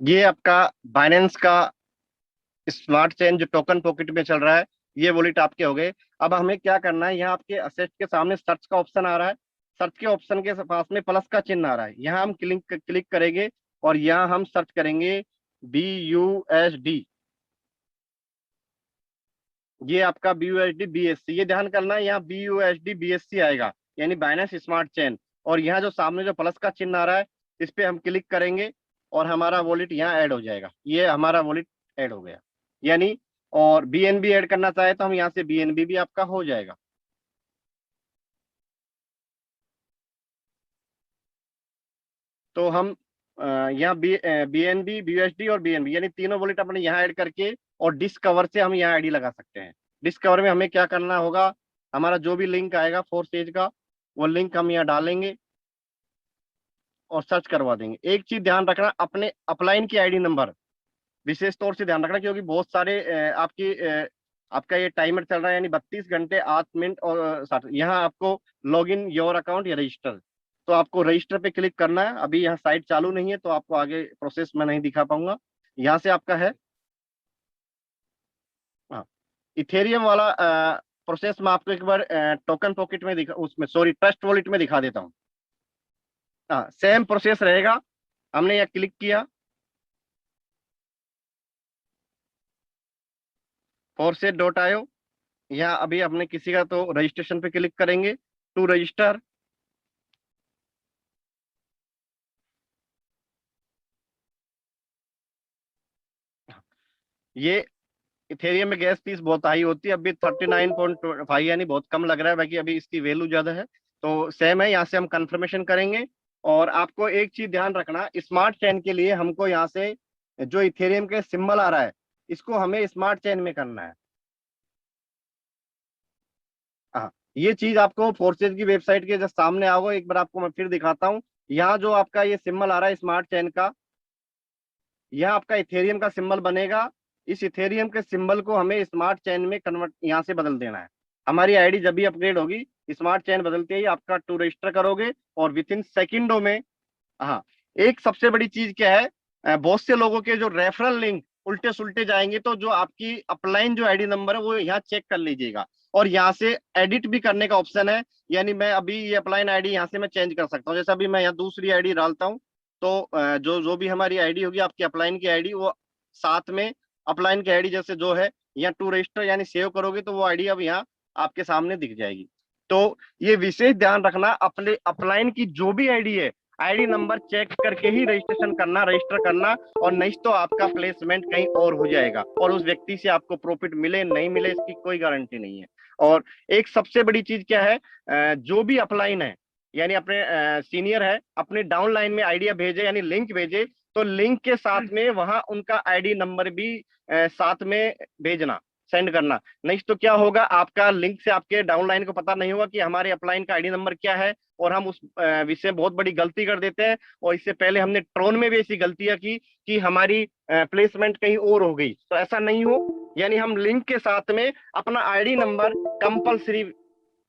ये आपका बाइनेंस का स्मार्ट चेन जो टोकन पॉकेट में चल रहा है, ये वॉलेट आपके हो गए। अब हमें क्या करना है, यहाँ आपके असेट के सामने सर्च का ऑप्शन आ रहा है। सर्च के ऑप्शन के पास में प्लस का चिन्ह आ रहा है, यहाँ हम क्लिक क्लिक करेंगे और यहाँ हम सर्च करेंगे BUSD। ये आपका BUSD BSC, ये ध्यान करना है, यहाँ BUSD BSC आएगा, यानी बाइनेंस स्मार्ट चेन। और यहाँ जो सामने जो प्लस का चिन्ह आ रहा है, इस पे हम क्लिक करेंगे और हमारा वॉलेट यहाँ ऐड हो जाएगा। ये हमारा वॉलेट ऐड हो गया, यानी और BNB ऐड करना चाहे तो हम यहाँ से BNB भी आपका हो जाएगा। तो हम यहाँ BNB BUSD और BNB यानी तीनों वॉलेट अपने यहाँ ऐड करके और डिस्कवर से हम यहाँ आईडी लगा सकते हैं। डिस्कवर में हमें क्या करना होगा, हमारा जो भी लिंक आएगा फोर स्टेज का, वो लिंक हम यहाँ डालेंगे और सर्च करवा देंगे। एक चीज ध्यान रखना, अपने अपलाइन की आईडी नंबर विशेष तौर से ध्यान रखना, क्योंकि बहुत सारे आपका ये टाइमर चल रहा है, यानी 32 घंटे 8 मिनट और 60। यहाँ आपको लॉग इन योर अकाउंट या रजिस्टर, तो आपको रजिस्टर पे क्लिक करना है। अभी यहाँ साइट चालू नहीं है तो आपको आगे प्रोसेस में नहीं दिखा पाऊंगा। यहाँ से आपका है, हाँ, इथेरियम वाला प्रोसेस में आपको एक बार टोकन पॉकेट में दिखा, उसमें सॉरी ट्रस्ट वॉलेट में दिखा देता हूँ। हाँ, सेम प्रोसेस रहेगा। हमने यहाँ क्लिक किया, forset.io। यहाँ अभी अपने किसी का तो रजिस्ट्रेशन पे क्लिक करेंगे, टू रजिस्टर। ये इथेरियम में गैस फीस बहुत हाई होती है, अभी 39.5, यानी बहुत कम लग रहा है, बाकी अभी इसकी वैल्यू ज्यादा है। तो सेम है, यहाँ से हम कंफर्मेशन करेंगे। और आपको एक चीज ध्यान रखना, स्मार्ट चेन के लिए हमको यहाँ से जो इथेरियम के सिंबल आ रहा है, इसको हमें स्मार्ट चेन में करना है। हाँ, ये चीज आपको फोर्सेज की वेबसाइट के जब सामने आओगे, एक बार आपको मैं फिर दिखाता हूँ। यहाँ जो आपका ये सिंबल आ रहा है स्मार्ट चेन का, यह आपका इथेरियम का सिंबल बनेगा। इस इथेरियम के सिंबल को हमें स्मार्ट चेन में कन्वर्ट यहाँ से बदल देना है। हमारी आईडी जब भी अपग्रेड होगी, स्मार्ट चेन बदलते ही आपका टू रजिस्टर करोगे और विद इन सेकेंडों में। हाँ, एक सबसे बड़ी चीज क्या है, बहुत से लोगों के जो रेफरल लिंक उल्टे सुल्टे जाएंगे, तो जो आपकी अपलाइन जो आईडी नंबर है वो यहाँ चेक कर लीजिएगा। और यहाँ से एडिट भी करने का ऑप्शन है, यानी मैं अभी ये अपलाइन आईडी यहाँ से मैं चेंज कर सकता हूँ। जैसे अभी मैं यहाँ दूसरी आईडी डालता हूँ, तो जो जो भी हमारी आईडी होगी आपकी अपलाइन की आईडी, वो साथ में अपलाइन की आईडी जैसे जो है यहाँ टू रजिस्टर यानी सेव करोगे तो वो आईडी अब यहाँ आपके सामने दिख जाएगी। तो ये विशेष ध्यान रखना, अपने अपलाइन की जो भी आईडी है, आईडी नंबर चेक करके ही रजिस्ट्रेशन करना, रजिस्टर करना। और नहीं तो आपका प्लेसमेंट कहीं और हो जाएगा और उस व्यक्ति से आपको प्रॉफिट मिले नहीं मिले इसकी कोई गारंटी नहीं है। और एक सबसे बड़ी चीज क्या है, जो भी अपलाइन है यानी अपने सीनियर है, अपने डाउनलाइन में आइडिया भेजे यानी लिंक भेजे, तो लिंक के साथ में वहां उनका आईडी नंबर भी साथ में भेजना, सेंड करना। नहीं तो क्या होगा, आपका लिंक से आपके डाउनलाइन को पता नहीं होगा कि हमारे अपलाइन का आईडी नंबर क्या है, और हम उस विषय बहुत बड़ी गलती कर देते हैं। और इससे पहले हमने ट्रोन में भी ऐसी गलतियां की कि हमारी प्लेसमेंट कहीं और हो गई, तो ऐसा नहीं हो। यानी हम लिंक के साथ में अपना आईडी नंबर कंपलसरी,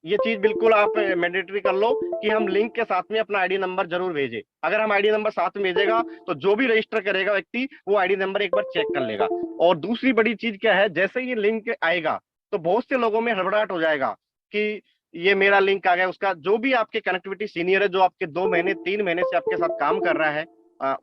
ये चीज बिल्कुल आप मैंडेटरी कर लो कि हम लिंक के साथ में अपना आईडी नंबर जरूर भेजें। अगर हम आईडी नंबर साथ में भेजेगा तो जो भी रजिस्टर करेगा व्यक्ति, वो आईडी नंबर एक बार चेक कर लेगा। और दूसरी बड़ी चीज क्या है, जैसे ही लिंक आएगा तो बहुत से लोगों में हड़बड़ाहट हो जाएगा कि ये मेरा लिंक आ गया, उसका जो भी आपके कनेक्टिविटी सीनियर है, जो आपके 2 महीने 3 महीने से आपके साथ काम कर रहा है,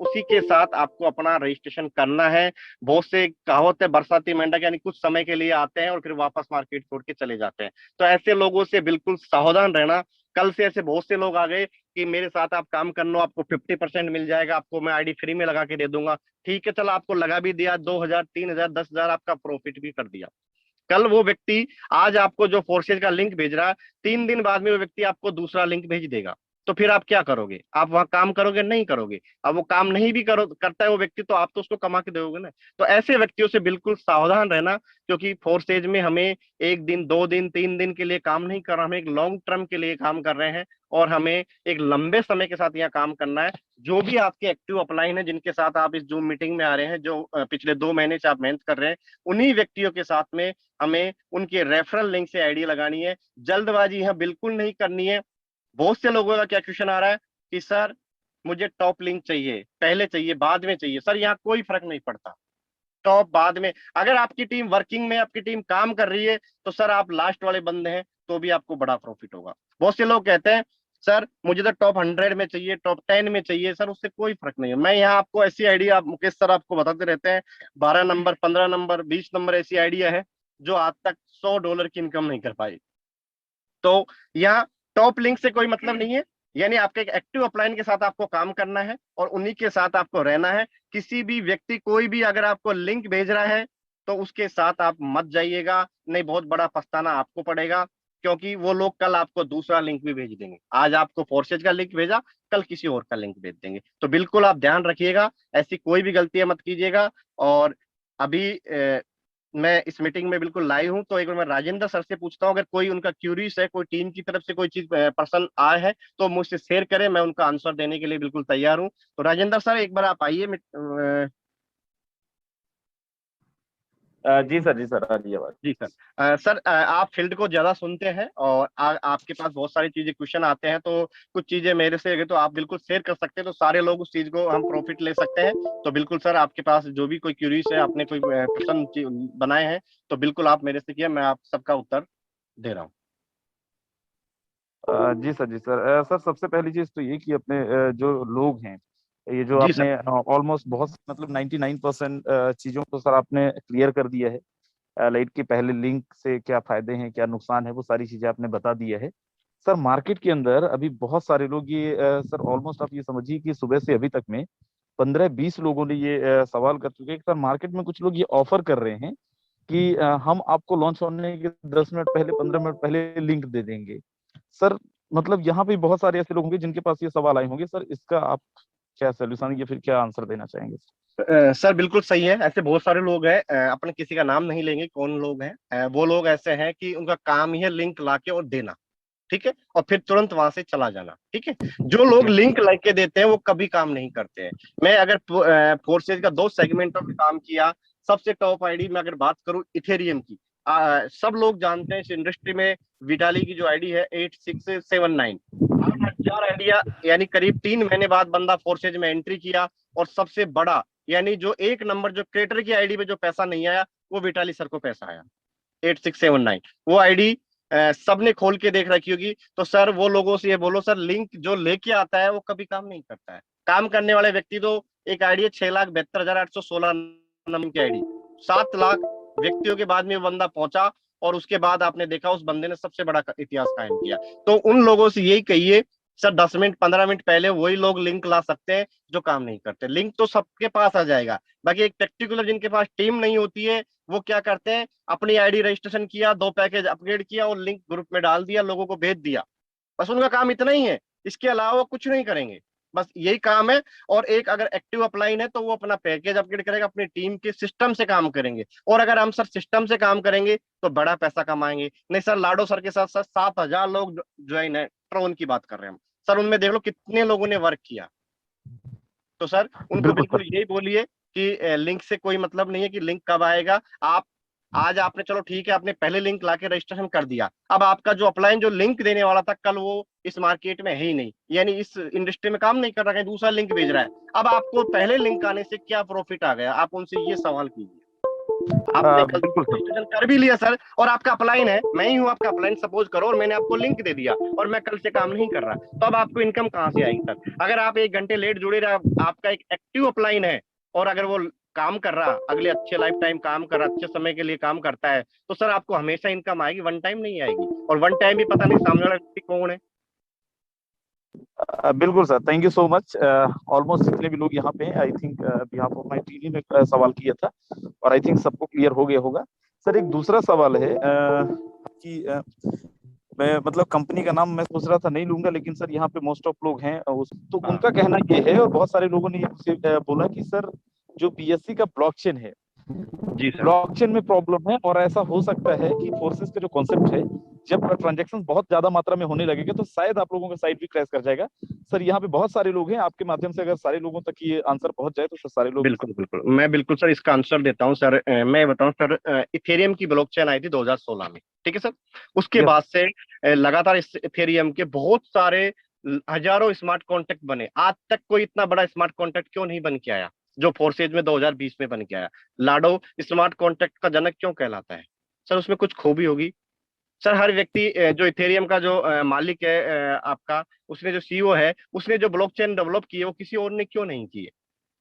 उसी के साथ आपको अपना रजिस्ट्रेशन करना है। बहुत से कहावत है, बरसाती मेंढक, यानी कुछ समय के लिए आते हैं और फिर वापस मार्केट छोड़ के चले जाते हैं। तो ऐसे लोगों से बिल्कुल सावधान रहना। कल से ऐसे बहुत से लोग आ गए कि मेरे साथ आप काम कर लो, आपको 50% मिल जाएगा, आपको मैं आईडी फ्री में लगा के दे दूंगा। ठीक है, चलो आपको लगा भी दिया, 2,000 3,000 10,000 आपका प्रॉफिट भी कर दिया। कल वो व्यक्ति आज आपको जो फोर्सेज का लिंक भेज रहा है, 3 दिन बाद में वो व्यक्ति आपको दूसरा लिंक भेज देगा। तो फिर आप क्या करोगे, आप वहां काम करोगे नहीं करोगे? अब वो काम नहीं भी करो करता है वो व्यक्ति, तो आप तो उसको कमा के दोगे ना। तो ऐसे व्यक्तियों से बिल्कुल सावधान रहना, क्योंकि फोर्सेज में हमें 1 दिन 2 दिन 3 दिन के लिए काम नहीं कर रहा, हम एक लॉन्ग टर्म के लिए काम कर रहे हैं। और हमें एक लंबे समय के साथ यहाँ काम करना है। जो भी आपके एक्टिव अपलाइन है, जिनके साथ आप इस जूम मीटिंग में आ रहे हैं, जो पिछले 2 महीने से आप मेहनत कर रहे हैं, उन्हीं व्यक्तियों के साथ में हमें उनके रेफरल लिंक से आईडी लगानी है। जल्दबाजी यह बिल्कुल नहीं करनी है। बहुत से लोगों का क्या क्वेश्चन आ रहा है कि सर मुझे टॉप लिंक चाहिए, पहले चाहिए बाद में चाहिए, सर यहाँ कोई फर्क नहीं पड़ता। टॉप बाद में, अगर आपकी टीम वर्किंग में, आपकी टीम काम कर रही है, तो सर आप लास्ट वाले बंदे हैं तो भी आपको बड़ा प्रॉफिट होगा। बहुत से लोग कहते हैं सर मुझे तो टॉप 100 में चाहिए, टॉप 10 में चाहिए, सर उससे कोई फर्क नहीं है। मैं यहाँ आपको ऐसी आइडिया, आप मुकेश सर आपको बताते रहते हैं, 12 नंबर, 15 नंबर, 20 नंबर ऐसी आइडिया है जो आज तक $100 की इनकम नहीं कर पाई। तो यहाँ टॉप लिंक से कोई मतलब नहीं है, यानी आपके एक एक्टिव अपलाइन के साथ आपको काम करना है और उन्हीं के साथ आपको रहना है। किसी भी व्यक्ति, कोई भी अगर आपको लिंक भेज रहा है तो उसके साथ आप मत जाइएगा, नहीं बहुत बड़ा पछताना आपको पड़ेगा, क्योंकि वो लोग कल आपको दूसरा लिंक भी भेज देंगे। आज आपको फोर्सेज का लिंक भेजा, कल किसी और का लिंक भेज देंगे। तो बिल्कुल आप ध्यान रखिएगा, ऐसी कोई भी गलतियां मत कीजिएगा। और अभी मैं इस मीटिंग में बिल्कुल लाइव हूँ, तो एक बार मैं राजेंद्र सर से पूछता हूँ, अगर कोई उनका क्यूरीज है, कोई टीम की तरफ से कोई चीज पर्सन आए है तो मुझसे शेयर करें, मैं उनका आंसर देने के लिए बिल्कुल तैयार हूँ। तो राजेंद्र सर एक बार आप आइए। जी सर, जी सर, आ रही है आवाज। जी सर। सर आप फील्ड को ज्यादा सुनते हैं और आपके पास बहुत सारी चीजें क्वेश्चन आते हैं, तो कुछ चीजें मेरे से अगर तो आप बिल्कुल शेयर कर सकते हैं, तो सारे लोग उस चीज को हम प्रॉफिट ले सकते हैं। तो बिल्कुल सर, आपके पास जो भी कोई क्यूरीज है, आपने कोई प्रश्न बनाए हैं, तो बिल्कुल आप मेरे से किया, मैं आप सबका उत्तर दे रहा हूँ। जी सर, जी सर। सर सबसे पहली चीज तो ये कि अपने जो लोग हैं, ये जो जी सर। आपने ऑलमोस्ट बहुत मतलब 99% चीजों को सर आपने क्लियर कर दिया है। लाइट के पहले लिंक से क्या फायदे हैं, क्या नुकसान है, वो सारी चीजें आपने बता दिया है। सर मार्केट के अंदर अभी बहुत सारे लोग ये सर ऑलमोस्ट आप ये समझिए कि सुबह से अभी तक में 15-20 लोगों ने ये सवाल कर चुके हैं कि सर मार्केट में कुछ लोग ये ऑफर कर रहे हैं कि हम आपको लॉन्च होने के 10 मिनट पहले, 15 मिनट पहले लिंक दे देंगे। सर मतलब यहाँ पे बहुत सारे ऐसे लोग होंगे जिनके पास ये सवाल आए होंगे, सर इसका आप क्या सोल्यूशन या फिर क्या आंसर देना चाहेंगे? सर बिल्कुल सही है, ऐसे बहुत सारे लोग हैं, अपन किसी का नाम नहीं लेंगे कौन लोग हैं। वो लोग ऐसे हैं कि उनका काम ही है लिंक लाके और देना, ठीक है, और फिर तुरंत वहां से चला जाना, ठीक है। जो लोग जी लिंक लेके देते हैं वो कभी काम नहीं करते हैं। मैं अगर फोर्सेज का दो सेगमेंटों में काम किया, सबसे टॉप आईडी में अगर बात करूं इथेरियम की, सब लोग जानते हैं इस इंडस्ट्री में, विटाली की जो आईडी है 8679, 8,000 आइडिया, यानी करीब 3 महीने बाद बंदा फोर्सेज में एंट्री किया। और सबसे बड़ा, यानी जो एक नंबर, जो क्रिएटर की आईडी पे जो पैसा नहीं आया, वो विटाली सर को पैसा आया, 8679। वो आईडी सबने खोल के देख रखी होगी। तो सर वो लोगों से ये बोलो, सर लिंक जो लेके आता है वो कभी काम नहीं करता है। काम करने वाले व्यक्ति तो, एक आईडी है 6,72,816 नंबर की आईडी, 7 लाख व्यक्तियों के बाद में वो बंदा पहुंचा, और उसके बाद आपने देखा उस बंदे ने सबसे बड़ा इतिहास कायम किया। तो उन लोगों से यही कहिए, सर 10 मिनट 15 मिनट पहले वही लोग लिंक ला सकते हैं जो काम नहीं करते। लिंक तो सबके पास आ जाएगा, बाकी एक पर्टिकुलर जिनके पास टीम नहीं होती है, वो क्या करते हैं, अपनी आईडी रजिस्ट्रेशन किया, 2 पैकेज अपग्रेड किया और लिंक ग्रुप में डाल दिया, लोगों को भेज दिया। बस उनका काम इतना ही है, इसके अलावा वो कुछ नहीं करेंगे, बस यही काम है। और एक अगर एक्टिव अपलाइन है तो वो अपना पैकेज अपग्रेड करेगा, अपनी टीम के सिस्टम से काम करेंगे। और अगर हम सर सिस्टम से काम करेंगे तो बड़ा पैसा कमाएंगे। नहीं सर, लाडो सर के साथ सर 7,000 लोग ज्वाइन है, ट्रोन की बात कर रहे हैं हम, सर उनमें देख लो कितने लोगों ने वर्क किया। तो सर उनको बिल्कुल बिल्कुल सर। यही बोलिए कि लिंक से कोई मतलब नहीं है कि लिंक कब आएगा। आप आज आपने, चलो ठीक है, आपने पहले लिंक लाके रजिस्ट्रेशन कर दिया, अब आपका जो अपलाइन जो लिंक देने वाला था कल, वो इस मार्केट में है ही नहीं, यानी इस इंडस्ट्री में काम नहीं कर रहा है, दूसरा लिंक भेज रहा है। अब आपको पहले लिंक आने से क्या प्रॉफिट आ गया, आप उनसे ये सवाल कीजिए। आपने कल बिल्कुल सर। रजिस्ट्रेशन कर भी लिया सर, और आपका अपलाइन है, मैं ही हूँ आपका अपलाइन सपोज करो, और मैंने आपको लिंक दे दिया और मैं कल से काम नहीं कर रहा, तो अब आपको इनकम कहाँ से आएगी सर? अगर आप 1 घंटे लेट जुड़े रहे, आपका एक एक्टिव अपलाइन है और अगर वो काम कर रहा, अगले अच्छे लाइफ टाइम काम कर रहा, अच्छे समय के लिए काम करता है, तो सर आपको हमेशा इनकम आएगी, वन टाइम नहीं आएगी। और वन टाइम भी पता नहीं सामने वाला व्यक्ति कौन है। बिल्कुल sir, thank you so much. Almost जितने भी लोग यहाँ पे हैं, I think behalf of my team ने सवाल किया था और आई थिंक सबको क्लियर हो गया होगा। सर एक दूसरा सवाल है कि मैं मतलब कंपनी का नाम मैं सोच रहा था नहीं लूंगा, लेकिन सर यहाँ पे मोस्ट ऑफ लोग हैं तो हाँ। उनका कहना ये है और बहुत सारे लोगों ने ये मुझसे बोला कि सर जो बीएससी का ब्लॉकचेन है, जी सर। ब्लॉकचेन में प्रॉब्लम है और ऐसा हो सकता है कि फोर्सेस का जो कॉन्सेप्ट है, जब ट्रांजैक्शन बहुत ज्यादा मात्रा में होने लगेगा तो शायद आप लोगों का साइट भी क्रैश कर जाएगा। सर यहाँ पे बहुत सारे लोग हैं, आपके माध्यम से अगर सारे लोगों तक ये आंसर पहुंच जाए तो सर सारे लोग। बिल्कुल बिल्कुल, मैं बिल्कुल सर इसका आंसर देता हूँ सर। मैं बताऊं सर, इथेरियम की ब्लॉकचेन आई थी 2016 में, ठीक है सर। उसके यस। बाद से लगातार इस इथेरियम के बहुत सारे हजारों स्मार्ट कॉन्ट्रैक्ट बने। आज तक कोई इतना बड़ा स्मार्ट कॉन्ट्रैक्ट क्यों नहीं बन के आया जो फोर्सेज में 2020 में बन के आया? लाडो स्मार्ट कॉन्ट्रैक्ट का जनक क्यों कहलाता है? सर उसमें कुछ खूबी होगी। सर हर व्यक्ति जो इथेरियम का जो मालिक है आपका, उसने जो सीईओ है, उसने जो ब्लॉकचेन डेवलप की है वो किसी और ने क्यों नहीं की है?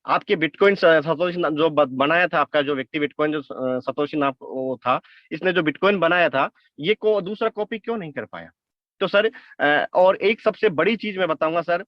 आपके बिटकॉइन सतोशी जो बनाया था, आपका जो व्यक्ति बिटकॉइन जो सतोशी नाम वो था, इसने जो बिटकॉइन बनाया था, ये को दूसरा कॉपी क्यों नहीं कर पाया? तो सर और एक सबसे बड़ी चीज मैं बताऊंगा सर,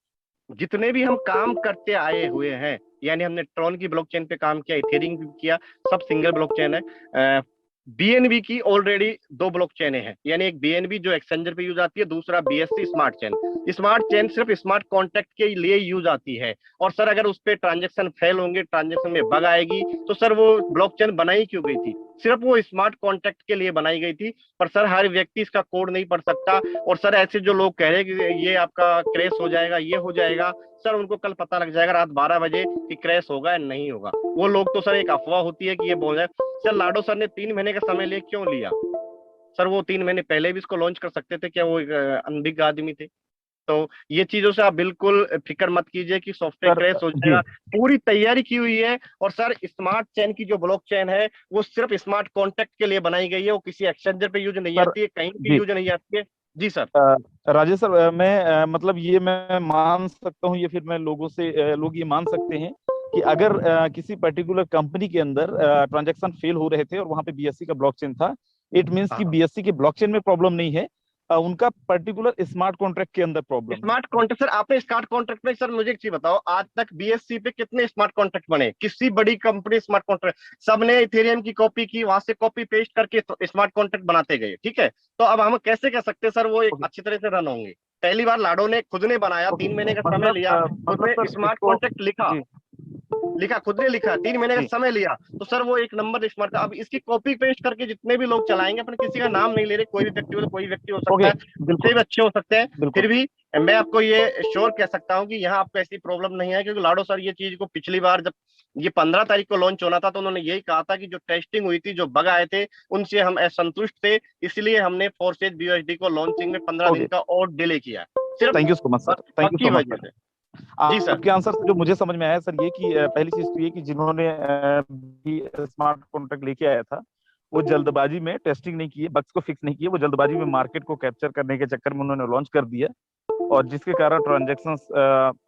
जितने भी हम काम करते आए हुए हैं, यानी हमने ट्रॉन की ब्लॉकचेन पे काम किया, इथेरियम भी किया, सब सिंगल ब्लॉकचेन है। बीएनबी की ऑलरेडी दो ब्लॉकचेन हैं, यानी एक बीएनबी जो एक्सचेंजर पे यूज आती है, दूसरा BSc smart chain. Smart chain सिर्फ स्मार्ट कॉन्ट्रैक्ट के लिए यूज आती है। और सर अगर उस पर ट्रांजेक्शन फेल होंगे, ट्रांजेक्शन में बग आएगी, तो सर वो ब्लॉकचेन बनाई क्यों गई थी? सिर्फ वो स्मार्ट कॉन्ट्रैक्ट के लिए बनाई गई थी। पर सर हर व्यक्ति इसका कोड नहीं पढ़ सकता। और सर ऐसे जो लोग कह रहे हैं कि ये आपका क्रैश हो जाएगा, ये हो जाएगा, सर उनको कल पता लग जाएगा रात 12 बजे कि क्रैश होगा या नहीं होगा। वो लोग तो सर एक अफवाह होती है कि ये बोल रहे हैं। सर लाडो सर ने 3 महीने का समय ले क्यों लिया? सर वो 3 महीने पहले भी इसको लॉन्च कर सकते थे क्या? वो एक अनभिज्ञ आदमी थे। तो ये चीजों से आप बिल्कुल फिक्र मत कीजिए कि सॉफ्टवेयर सर क्रैश हो जी जाएगा। पूरी तैयारी की हुई है। और सर स्मार्ट चेन की जो ब्लॉक चेन है, वो सिर्फ स्मार्ट कॉन्ट्रैक्ट के लिए बनाई गई है। वो किसी एक्सचेंजर पे यूज नहीं सर आती है, कहीं भी जी यूज नहीं आती है। जी सर। राजेश सर, मैं मतलब ये मैं मान सकता हूँ, ये फिर मैं लोगों से लोग ये मान सकते हैं कि अगर किसी पर्टिकुलर कंपनी के अंदर ट्रांजैक्शन फेल हो रहे थे और वहां पे बीएससी का ब्लॉकचेन था, इट मींस कि हाँ, बीएससी के ब्लॉकचेन में प्रॉब्लम नहीं है, उनका पर्टिकुलर स्मार्ट कॉन्ट्रैक्ट के अंदर प्रॉब्लम है। स्मार्ट कॉन्ट्रैक्ट, सर आपने स्मार्ट कॉन्ट्रैक्ट में, सर मुझे एक चीज बताओ, आज तक बीएससी पे कितने स्मार्ट कॉन्ट्रैक्ट बने? किसी बड़ी कंपनी स्मार्ट कॉन्ट्रैक्ट, सबने इथेरियम की कॉपी की, वहां से कॉपी पेस्ट करके स्मार्ट कॉन्ट्रैक्ट बनाते गए, ठीक है? तो अब हम कैसे कह सकते हैं सर वो एक ओके अच्छी तरह से रन होंगे? पहली बार लाडो ने खुद ने बनाया, ओके 3 महीने का समय मतलब लिया, मतलब उसने सर स्मार्ट इसको कॉन्ट्रैक्ट लिखा, जी लिखा खुद ने लिखा, 3 महीने का जी समय लिया, तो सर वो एक नंबर स्मार्ट था। अब इसकी कॉपी पेस्ट करके जितने भी लोग चलाएंगे, अपन किसी का नाम नहीं ले रहे, कोई भी व्यक्ति हो तो कोई व्यक्ति हो सकता ओके है, उससे बिल्कुल भी अच्छे हो सकते हैं। बिल्कुल फिर भी मैं आपको ये श्योर कह सकता हूँ कि यहाँ आपको ऐसी प्रॉब्लम नहीं है, क्योंकि लाडो सर ये चीज को पिछली बार जब ये 15 तारीख को लॉन्च होना था, तो उन्होंने यही कहा था कि जो टेस्टिंग हुई थी, जो बग आए थे, उनसे हम असंतुष्ट थे, इसलिए हमने फोर्सेज बीयूएसडी को लॉन्चिंग में 15 दिन ओके। का और डिले किया, सिर्फ thank you so much sir, thank bug you की सो मच वजह सर। से। जी सर। आपके आंसर से जो मुझे समझ में आया सर, ये कि पहली चीज तो ये कि जिन्होंने भी स्मार्ट कॉन्ट्रैक्ट लेके आया था, वो जल्दबाजी में टेस्टिंग नहीं किए, बग्स को फिक्स नहीं किए, वो जल्दबाजी में मार्केट को कैप्चर करने के चक्कर में उन्होंने लॉन्च कर दिया, और जिसके कारण ट्रांजैक्शंस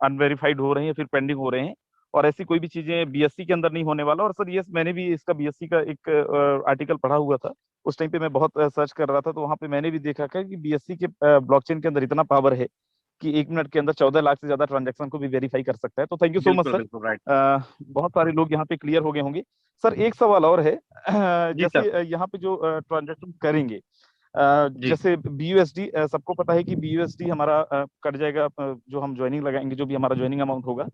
अनवेरिफाइड हो रहे हैं, फिर पेंडिंग हो रहे हैं। और ऐसी कोई भी चीजें बीएससी के अंदर नहीं होने वाला। और सर ये मैंने भी इसका बीएससी का एक आर्टिकल पढ़ा हुआ था, उस टाइम पे मैं बहुत सर्च कर रहा था, तो वहां पे मैंने भी देखा कि बीएससी के ब्लॉकचेन के अंदर इतना पावर है कि 1 मिनट के अंदर 14 लाख से ज्यादा ट्रांजैक्शन को भी वेरीफाई कर सकता है। तो थैंक यू सो मच बिल्कुल सर। बिल्कुल राइट। बहुत सारे लोग यहाँ पे क्लियर हो गए होंगे। सर एक सवाल और है, जी सर। जैसे यहाँ पे जो ट्रांजैक्शन करेंगे, जी। जैसे बीयूएसडी, सबको पता है कि बीयूएसडी हमारा कट जाएगा, जो हम ज्वाइनिंग लगाएंगे, जो भी हमारा ज्वाइनिंग अमाउंट होगा,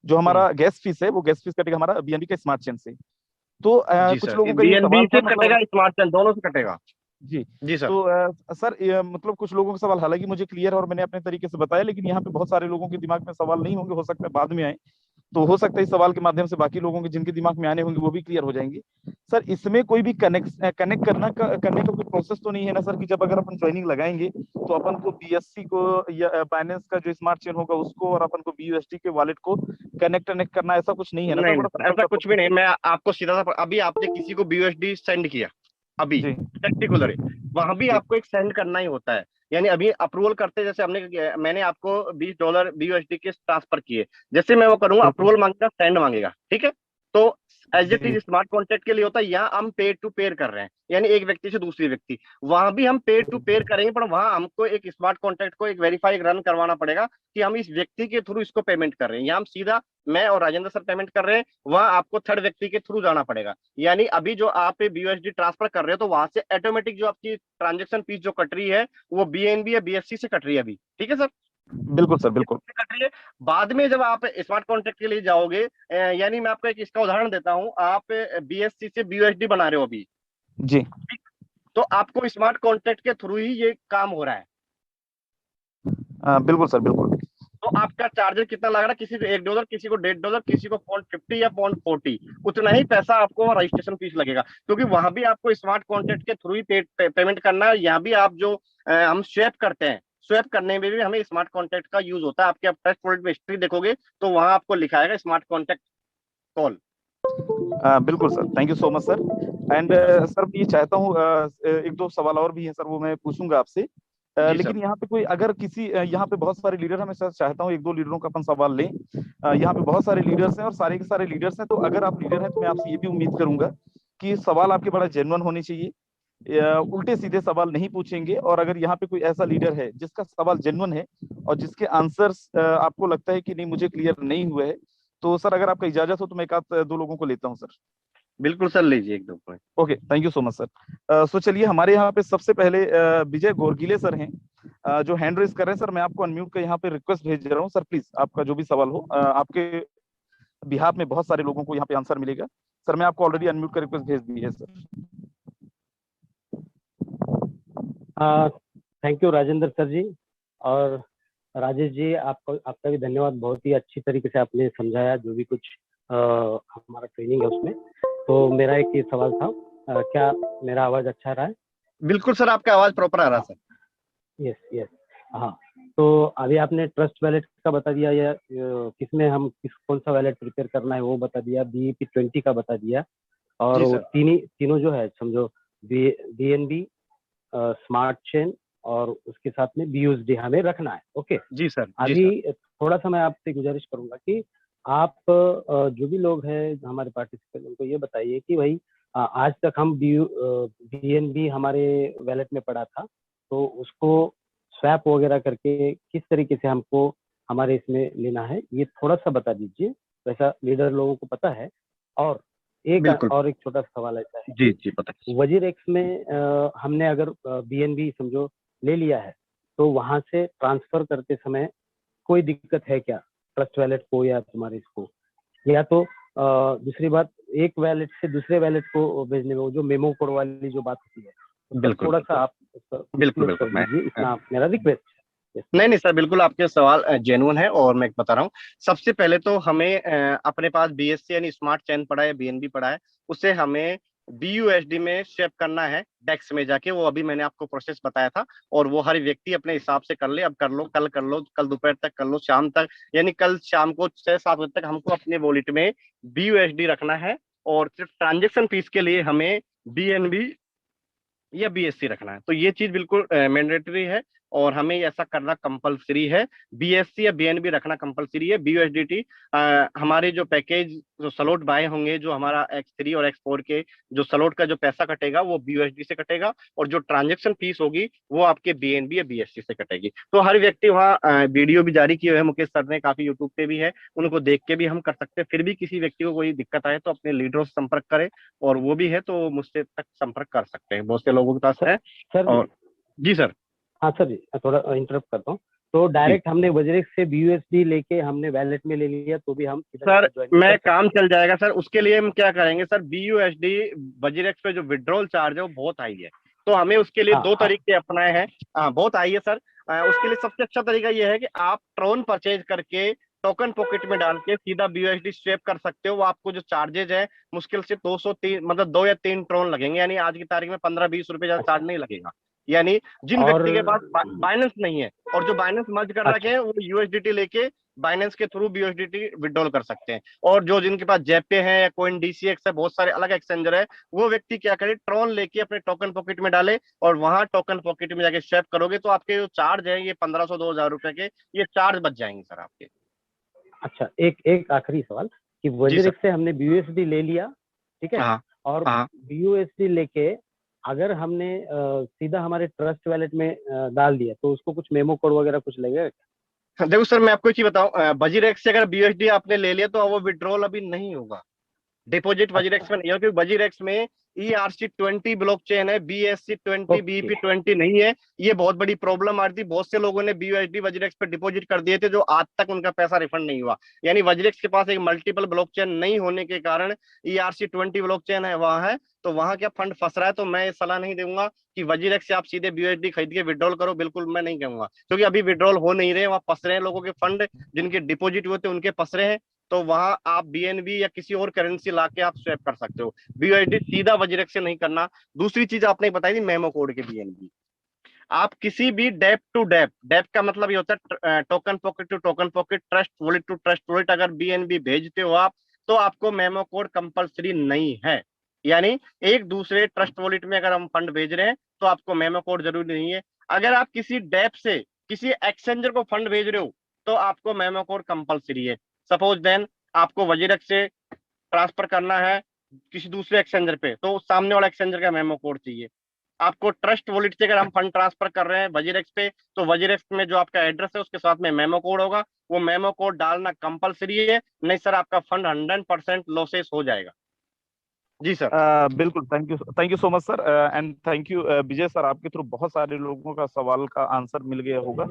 जो हम्म। हमारा गैस फीस है, वो गैस फीस कटेगा हमारा बीएनबी का स्मार्ट चेन से। तो जी कुछ सर, लोगों का ये बीएनबी सवाल से था, कटेगा, मतलब स्मार्ट चैन दोनों से कटेगा। जी, जी सर। तो सर मतलब कुछ लोगों का सवाल, हालांकि मुझे क्लियर है और मैंने अपने तरीके से बताया, लेकिन यहाँ पे बहुत सारे लोगों के दिमाग में सवाल नहीं होंगे, हो सकता है बाद में आए, तो हो सकता है इस सवाल के माध्यम से बाकी लोगों के जिनके दिमाग में आने होंगे वो भी क्लियर हो जाएंगे। सर इसमें कोई भी कनेक्ट करने का कोई प्रोसेस तो नहीं है ना सर, कि जब अगर अपन ज्वाइनिंग लगाएंगे तो अपन को बीएससी को या बाइनेंस का जो स्मार्ट चेन होगा उसको, और अपन को बीयूएसडी के वॉलेट को कनेक्ट करना, ऐसा कुछ नहीं है ना सर? नहीं नहीं बड़ा सर, सिंपल ऐसा सा कुछ भी प्रोसेस नहीं। है। मैं आपको सीधा सा, अभी आपने किसी को बीयूएसडी सेंड किया, अभी जी पर्टिकुलर वहां भी जी आपको एक सेंड करना ही होता है। यानी अभी अप्रूवल करते, जैसे मैंने आपको $20 बीयूएसडी के ट्रांसफर किए, जैसे मैं वो करूंगा, बिल्कुल अप्रूवल मांगेगा, सेंड मांगेगा, ठीक है? तो एज इट इज जी स्मार्ट कॉन्ट्रैक्ट के लिए होता है, यहाँ हम पेयर टू पेयर कर रहे हैं, यानी एक व्यक्ति से दूसरी व्यक्ति। वहां भी हम पेयर टू पेयर करेंगे, पर वहां हमको एक स्मार्ट कॉन्ट्रैक्ट को एक वेरीफाई रन करवाना पड़ेगा कि हम इस व्यक्ति के थ्रू इसको पेमेंट कर रहे हैं। यहाँ हम सीधा मैं और राजेंद्र सर पेमेंट कर रहे हैं, वहां आपको थर्ड व्यक्ति के थ्रू जाना पड़ेगा। यानी अभी जो आप बीयूएसडी ट्रांसफर कर रहे हो, तो वहां से ऑटोमेटिक जो आपकी ट्रांजेक्शन फीस जो कट रही है, वो बीएनबी या बीएससी से कट रही है अभी, ठीक है सर? बिल्कुल सर बिल्कुल। इससे कट रही है। बाद में जब आप स्मार्ट कॉन्ट्रैक्ट के लिए जाओगे, यानी मैं आपको एक इसका उदाहरण देता हूँ, आप बीएससी से बीयूएसडी बना रहे हो अभी, जी तो आपको स्मार्ट कॉन्ट्रैक्ट के थ्रू ही ये काम हो रहा है। बिल्कुल सर बिल्कुल। तो आपका चार्जर कितना लग रहा है? किसी को $1, किसी को $1.5, किसी को 0.50 या 0.40, उतना ही पैसा आपको रजिस्ट्रेशन फीस लगेगा, क्योंकि वहां भी आपको स्मार्ट कॉन्ट्रैक्ट के थ्रू ही पेमेंट करना है। यहाँ भी आप जो हम स्वैप करते हैं, स्वैप करने में भी हमें स्मार्ट कॉन्ट्रैक्ट का यूज होता है। आपके आप ट्रस्ट वॉलेट में हिस्ट्री देखोगे तो वहां आपको लिखा आएगा स्मार्ट कॉन्ट्रैक्ट कॉल। बिल्कुल sir, thank you so much sir. And sir मैं ये चाहता हूँ, एक दो सवाल और भी है सर, वो मैं पूछूंगा आपसे। जी सर। लेकिन यहाँ पे कोई अगर किसी यहाँ पे बहुत सारे लीडर हैं, मैं सर चाहता हूँ एक दो लीडरों का अपन सवाल लें। यहाँ पे बहुत सारे लीडर्स हैं और सारे के सारे लीडर्स हैं, तो अगर आप लीडर हैं तो मैं आपसे ये भी उम्मीद करूंगा कि सवाल आपके बड़ा जेन्युइन होने चाहिए, उल्टे सीधे सवाल नहीं पूछेंगे। और अगर यहाँ पे कोई ऐसा लीडर है जिसका सवाल जेन्युइन है और जिसके आंसर्स आपको लगता है कि नहीं मुझे क्लियर नहीं हुए है, तो सर अगर आपका इजाजत हो तो मैं एक आध दो लोगों को लेता हूँ सर। बिल्कुल सर, लीजिए एक दो point. Okay, thank you so much sir. So चलिए, हमारे यहाँ पे सबसे पहले विजय गोरगिले सर हैं, जो हैंड रेस कर रहे हैं। सर मैं आपको अनम्यूट का यहाँ पे रिक्वेस्ट भेज रहा हूँ सर, प्लीज आपका जो भी सवाल हो, आपके बिहाफ में बहुत सारे लोगों को यहाँ पे आंसर मिलेगा। सर मैं आपको ऑलरेडी अनम्यूट का रिक्वेस्ट भेज दी है sir. Thank you Rajendra sir ji. और राजेश जी, आपको आपका भी धन्यवाद, बहुत ही अच्छी तरीके से आपने समझाया जो भी कुछ हमारा ट्रेनिंग है उसमें। तो मेरा एक ये सवाल था, क्या मेरा आवाज अच्छा आ रहा है? बिल्कुल सर, आपका आवाज प्रॉपर आ रहा है सर। Yes yes. हाँ, तो अभी आपने ट्रस्ट वैलेट का बता दिया, या किसमें हम कौन सा वैलेट प्रिपेयर करना है वो बता दिया, BEP20 का बता दिया, और जी वो सर। तीनों जो है समझो, BNB, स्मार्ट चेन और उसके साथ में BUSD हमें रखना है। ओके, जी सर। जी अभी सर। थोड़ा सा मैं आपसे गुजारिश करूंगा कि आप जो भी लोग हैं हमारे पार्टिसिपेंट, उनको ये बताइए कि भाई आज तक हम BNB हमारे वैलेट में पड़ा था, तो उसको स्वैप वगैरह करके किस तरीके से हमको हमारे इसमें लेना है, ये थोड़ा सा बता दीजिए। वैसा लीडर लोगों को पता है। और बिल्कुल। एक छोटा सा सवाल ऐसा है जी कि जी, बताइए। वजीरेक्स में हमने अगर BNB समझो ले लिया है, तो वहां से ट्रांसफर करते समय कोई दिक्कत है क्या ट्रस्ट वैलेट को या तुम्हारे इसको? या तो दूसरी बात, एक वैलेट से दूसरे वैलेट को भेजने में वो जो मेमो कोड वाली जो बात होती है, उसका बिल्कुल थोड़ा सा आप उसका बिल्कुल। डिस्क्लोज बिल्कुल कर मैं दीजिए, इतना मेरा रिक्वेस्ट है। नहीं नहीं सर, बिल्कुल आपके सवाल जेन्युइन है और मैं बता रहा हूँ। सबसे पहले तो हमें अपने पास BSC यानी स्मार्ट चैन पड़ा है, BNB पड़ा है, उसे हमें BUSD में शेप करना है डेक्स में जाके। वो अभी मैंने आपको प्रोसेस बताया था, और वो हर व्यक्ति अपने हिसाब से कर ले। अब कर लो, कल कर लो, कल दोपहर तक कर लो, शाम तक, यानी कल शाम को 6-7 बजे तक हमको अपने वॉलेट में BUSD रखना है। और सिर्फ ट्रांजेक्शन फीस के लिए हमें BNB या BSC रखना है। तो ये चीज बिल्कुल मैंडेटरी है और हमें ऐसा करना कंपलसरी है। BSC या BNB रखना कंपलसरी है। BUSDT हमारे जो पैकेज, जो स्लॉट बाय होंगे, जो हमारा X3 और X4 के जो स्लॉट का जो पैसा कटेगा वो BUSD से कटेगा, और जो ट्रांजेक्शन फीस होगी वो आपके BNB या BSC से कटेगी। तो हर व्यक्ति वहाँ वीडियो भी जारी किए हुए हैं मुकेश सर ने, काफी यूट्यूब पे भी है, उनको देख के भी हम कर सकते हैं। फिर भी किसी व्यक्ति को कोई दिक्कत आए तो अपने लीडरों से संपर्क करें, और वो भी है तो मुझसे तक संपर्क कर सकते हैं, बहुत से लोगों के पास है। सर जी। और जी सर। हाँ सर जी, मैं थोड़ा इंटरप्ट करता हूँ। तो जी डायरेक्ट हमने वजीरेक्स से BUSD लेके हमने वैलेट में ले लिया, तो भी हम इधर सर, ज्वाइनिंग कर मैं सकते काम हैं? चल जाएगा सर। उसके लिए हम क्या करेंगे सर, BUSD वजीरेक्स पे जो विड्रॉल चार्ज है वो बहुत हाई है, तो हमें उसके लिए हाँ दो हाँ। तरीके अपनाए हैं। हाँ, बहुत हाई है सर। उसके लिए सबसे अच्छा तरीका ये है कि आप ट्रोन परचेज करके टोकन पॉकेट में डाल के सीधा BUSD स्वैप कर सकते हो। वो आपको जो चार्जेज है, मुश्किल से 203, मतलब 2 या 3 ट्रोन लगेंगे, यानी आज की तारीख में 15-20 रुपए ज्यादा चार्ज अच्छा। नहीं लगेगा। यानी जिन और व्यक्ति के पास बाइनेंस नहीं है और जो बाइनेंस मर्ज कर रखे अच्छा हैं, वो USDT लेके बाइनेंस के थ्रू BUSDT विड्रॉल कर सकते हैं। और जो जिनके पास जेपे है या कोइन DCX है, बहुत सारे अलग एक्सचेंजर है, वो व्यक्ति क्या करे, ट्रॉन लेके अपने टोकन पॉकेट में डाले, और वहां टोकन पॉकेट में जाके स्वैप करोगे तो आपके जो चार्ज है ये 1500-2000 रुपए के, ये चार्ज बच जाएंगे सर आपके। अच्छा, एक एक आखिरी सवाल कि जी सर। वजीरेक्स से हमने BUSD ले लिया, ठीक है, हाँ और हाँ। BUSD लेके अगर हमने सीधा हमारे ट्रस्ट वैलेट में डाल दिया, तो उसको कुछ मेमो कोड वगैरह कुछ लगेगा क्या? देखो सर, मैं आपको एक चीज बताऊं, वजीरेक्स से अगर BUSD आपने ले लिया तो वो विड्रॉल अभी नहीं होगा। डिपॉजिट अच्छा। वजीरेक्स में नहीं है, क्योंकि वजीरेक्स में ERC20 ब्लॉकचेन है, BSC20 ओके। BEP20 नहीं है। ये बहुत बड़ी प्रॉब्लम आ रही थी, बहुत से लोगों ने BUSD वजीरेक्स पे डिपॉजिट कर दिए थे, जो आज तक उनका पैसा रिफंड नहीं हुआ। यानी वजीरेक्स के पास एक मल्टीपल ब्लॉकचेन नहीं होने के कारण ERC20 ब्लॉकचेन है वहां है, तो वहां क्या फंड फंस रहा है। तो मैं ये सलाह नहीं दूंगा कि वजीरेक्स से आप सीधे BUSD खरीद के विड्रॉल करो, बिल्कुल मैं नहीं कहूंगा, क्योंकि अभी विड्रॉल हो नहीं रहे, वहां फंस रहे हैं लोगों के फंड, जिनके डिपॉजिट हुए थे उनके फंस रहे हैं। तो वहां आप BNB या किसी और करेंसी लाके आप स्वैप कर सकते हो। BUSD सीधा वजीरेक्स से नहीं करना। दूसरी चीज आपने बताई थी मेमो कोड के BNB। आप किसी भी डेप टू डेप, डेप का मतलब ये होता है token pocket to token pocket, trust wallet to trust wallet, अगर बीएनबी भेजते हो आप तो आपको मेमो कोड कंपलसरी नहीं है। यानी एक दूसरे ट्रस्ट वॉलेट में अगर हम फंड भेज रहे हैं तो आपको मेमो कोड जरूरी नहीं है। अगर आप किसी डेप से किसी एक्सचेंजर को फंड भेज रहे हो तो आपको मेमो कोड कंपलसरी है। सपोज देन आपको वजीरक से ट्रांसफर करना है किसी दूसरे एक्सचेंजर पे, तो सामने वाला एक्सचेंजर का मेमो कोड चाहिए। आपको ट्रस्ट वॉलेट से अगर हम फंड ट्रांसफर कर रहे हैं वजीरेक्स पे, तो वजीरेक्स में जो आपका एड्रेस है उसके साथ में मेमो कोड होगा, वो मेमो कोड डालना कंपलसरी है, नहीं सर आपका फंड 100% लॉसेस हो जाएगा। जी सर। बिल्कुल, thank you so much sir, and thank you Vijay sir. आपके थ्रू बहुत सारे लोगों का सवाल का आंसर मिल गया होगा।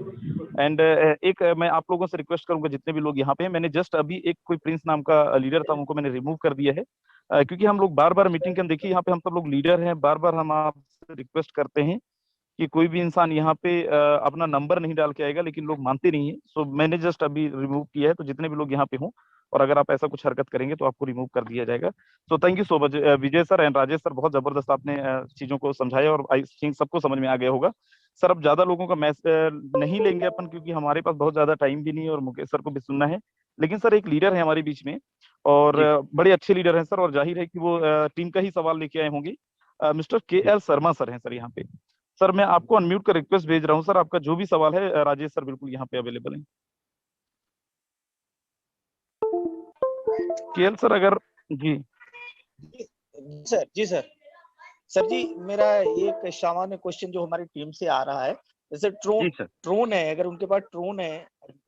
एंड एक मैं आप लोगों से रिक्वेस्ट करूंगा, जितने भी लोग यहाँ पे हैं, मैंने जस्ट अभी एक कोई प्रिंस नाम का लीडर था, उनको मैंने रिमूव कर दिया है, क्योंकि हम लोग बार बार मीटिंग के देखिए यहाँ पे हम सब लोग लीडर हैं, बार बार हम आपसे रिक्वेस्ट करते हैं कि कोई भी इंसान यहाँ पे अपना नंबर नहीं डाल के आएगा, लेकिन लोग मानते नहीं है। सो मैंने जस्ट अभी रिमूव किया है, तो जितने भी लोग यहाँ पे हों और अगर आप ऐसा कुछ हरकत करेंगे तो आपको रिमूव कर दिया जाएगा। So thank you so much Vijay sir and Rajesh sir, बहुत जबरदस्त आपने चीजों को समझाया और आई थिंक सबको समझ में आ गया होगा। सर अब ज्यादा लोगों का नहीं लेंगे अपन, क्योंकि हमारे पास बहुत ज्यादा टाइम भी नहीं है और मुकेश सर को भी सुनना है। लेकिन सर एक लीडर है हमारे बीच में और जी बड़े अच्छे लीडर हैं सर, और जाहिर है कि वो टीम का ही सवाल लेके आए होंगे। मिस्टर KL शर्मा सर हैं सर यहाँ पे। सर मैं आपको अनम्यूट का रिक्वेस्ट भेज रहा हूँ सर, आपका जो भी सवाल है राजेश सर बिल्कुल यहाँ पे अवेलेबल हैं। KL सर अगर जी सर जी सर जी मेरा एक सामान्य क्वेश्चन जो हमारी टीम से आ रहा है, जैसे जी सर। ट्रोन है, अगर उनके पास ट्रोन है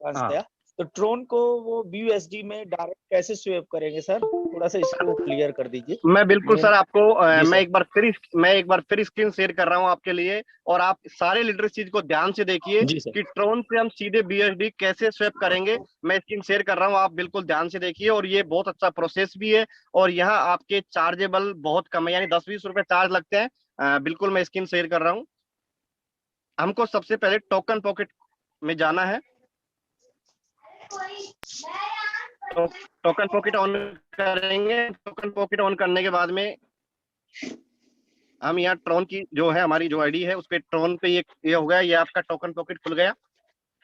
हाँ तो ट्रोन को वो BUSD में डायरेक्ट कैसे स्वेप करेंगे सर? थोड़ा सा इसको क्लियर कर दीजिए। मैं बिल्कुल मेन सर आपको जी मैं सर। एक बार फिर स्क्रीन शेयर कर रहा हूं आपके लिए, और आप सारे लीडर इस चीज को ध्यान से देखिए जी सर। कि ट्रोन से हम सीधे BUSD कैसे स्वैप करेंगे। मैं स्क्रीन शेयर कर रहा हूं, आप बिल्कुल ध्यान से देखिए, और ये बहुत अच्छा प्रोसेस भी है, और यहाँ आपके चार्जेबल बहुत कम है, यानी 10-20 रुपए चार्ज लगते हैं। बिल्कुल मैं स्क्रीन शेयर कर रहा हूँ। हमको सबसे पहले टोकन पॉकेट में जाना है, तो टोकन पॉकेट ऑन करेंगे। टोकन पॉकेट ऑन करने के बाद में हम यहाँ ट्रोन की जो है हमारी जो आईडी है उस पे ट्रोन पे ये हो गया, ये आपका टोकन पॉकेट खुल गया।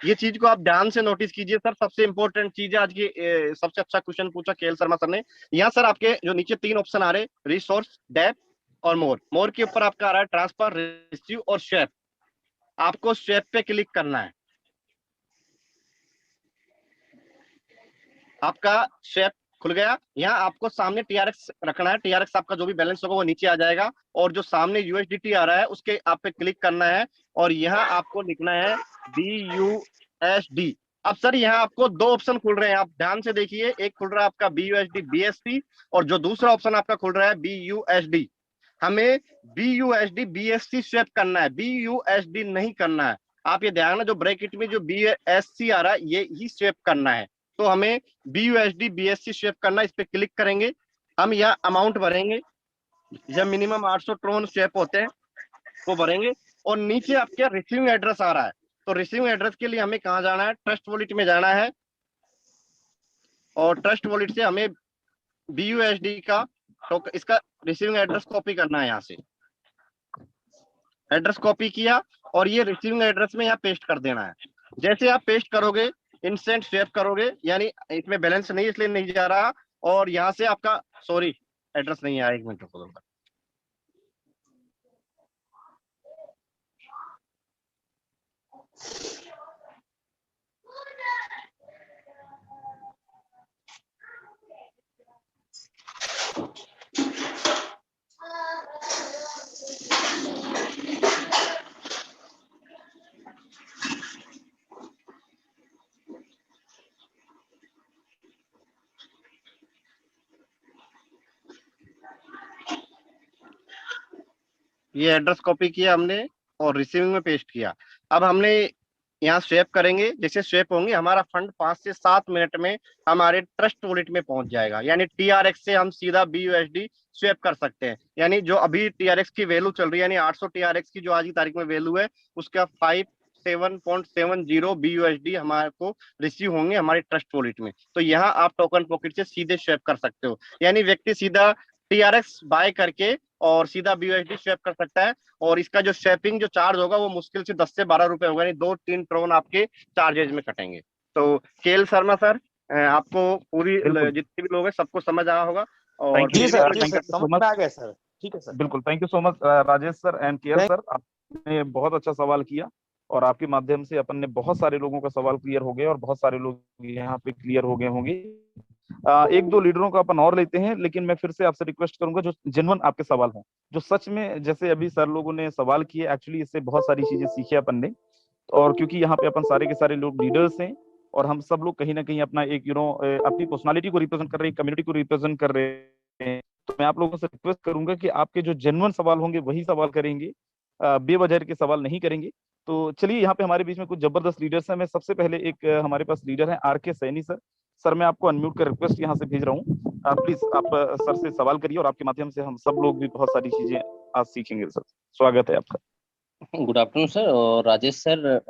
ये चीज को आप ध्यान से नोटिस कीजिए सर, सबसे इंपॉर्टेंट चीज है आज की। सबसे अच्छा क्वेश्चन पूछा KL शर्मा सर ने। यहाँ सर आपके जो नीचे 3 ऑप्शन आ रहे, रिसोर्स, डेप और मोर। मोर के ऊपर आपका आ रहा है ट्रांसफर, रिसीव और स्वैप। आपको स्वैप पे क्लिक करना है। आपका स्वैप खुल गया। यहाँ आपको सामने TRX रखना है, TRX आपका जो भी बैलेंस होगा वो नीचे आ जाएगा, और जो सामने USDT आ रहा है उसके आप पे क्लिक करना है, और यहाँ आपको लिखना है BUSD। अब सर यहाँ आपको 2 ऑप्शन खुल रहे हैं, आप ध्यान से देखिए। एक खुल रहा है आपका BUSD BSC, और जो दूसरा ऑप्शन आपका खुल रहा है BUSD। हमें BUSD BSC स्वैप करना है, BUSD नहीं करना है। आप ये ध्यान, जो ब्रैकेट में जो BSC आ रहा है ये ही स्वैप करना है। तो हमें BUSD BSC स्वैप करना, इस पे क्लिक करेंगे। हम यहाँ अमाउंट भरेंगे, जब मिनिमम 800 ट्रोन स्वैप होते हैं वो भरेंगे, और नीचे आपके रिसीविंग एड्रेस आ रहा है। तो रिसीविंग एड्रेस के लिए हमें कहाँ जाना है, ट्रस्ट वॉलेट में जाना है, और ट्रस्ट वॉलेट से हमें BUSD का इसका रिसीविंग एड्रेस कॉपी करना है। यहाँ से एड्रेस कॉपी किया, और ये रिसीविंग एड्रेस में यहाँ पेस्ट कर देना है। जैसे आप पेस्ट करोगे इंस्टेंट स्वैप करोगे, यानी इसमें बैलेंस नहीं इसलिए नहीं जा रहा, और यहाँ से आपका सॉरी एड्रेस नहीं आया, 1 मिनट रुको। ये एड्रेस कॉपी किया हमने और रिसीविंग में पेस्ट किया। अब हमने यहाँ स्वैप करेंगे, जैसे स्वैप होंगे हमारा फंड 5 से 7 मिनट में हमारे ट्रस्ट वॉलेट में पहुंच जाएगा। यानी TRX से हम सीधा BUSD स्वैप कर सकते हैं। यानी जो अभी TRX की वैल्यू चल रही है, यानी 800 TRX की जो आज की तारीख में वैल्यू है, उसका 57.70 BUSD हमारे को रिसीव होंगे हमारे ट्रस्ट वॉलेट में। तो यहाँ आप टोकन पॉकेट से सीधे स्वैप कर सकते हो, यानी व्यक्ति सीधा TRX बाय करके और सीधा BUSD स्वैप कर सकता है। और इसका जो स्वैपिंग जो चार्ज होगा वो मुश्किल से 10 से 12 रुपए होगा, यानी 2-3 ट्रोन आपके चार्जेज में कटेंगे। तो केएल शर्मा सर, आपको पूरी बिल्कुल। जितने भी लोग हैं सबको समझ आया होगा। और जी फिर भी सर, कोई जी थैंक सर, यू सो समझ मच। में आ गया सर। ठीक है सर। बिल्कुल, thank you so much Rajesh sir and KL Thank- sir, आपने बहुत अच्छा सवाल किया और आपके माध्यम से अपन ने बहुत सारे लोगों का सवाल क्लियर हो गए और बहुत सारे लोग यहाँ पे क्लियर हो गए होंगे। एक दो लीडरों का अपन और लेते हैं, लेकिन मैं फिर से आपसे रिक्वेस्ट करूंगा जो जेन्युइन आपके सवाल हों, जो सच में, जैसे अभी सर लोगों ने सवाल किए, एक्चुअली इससे बहुत सारी चीजें सीखी अपन ने। और क्योंकि यहाँ पे अपन सारे के सारे लोग लीडर्स हैं और हम सब लोग कहीं ना कहीं अपना एक अपनी पर्सनालिटी को रिप्रेजेंट कर रहे हैं, कम्युनिटी को रिप्रेजेंट कर रहे हैं, तो मैं आप लोगों से रिक्वेस्ट करूंगा कि आपके जो जेन्युइन सवाल होंगे वही सवाल करेंगे, बेवजह के सवाल नहीं करेंगे। तो चलिए, यहाँ पे हमारे बीच में कुछ जबरदस्त लीडर्स हैं। मैं सबसे पहले एक हमारे पास लीडर है आर के सैनी सर। सर मैं आपको अनम्यूट कर रिक्वेस्ट यहाँ से भेज रहा हूँ, प्लीज आप सर से सवाल करिए और आपके माध्यम से हम सब लोग भी बहुत सारी चीजें आज सीखेंगे। सर स्वागत है आपका। Good afternoon sir. और राजेश सर,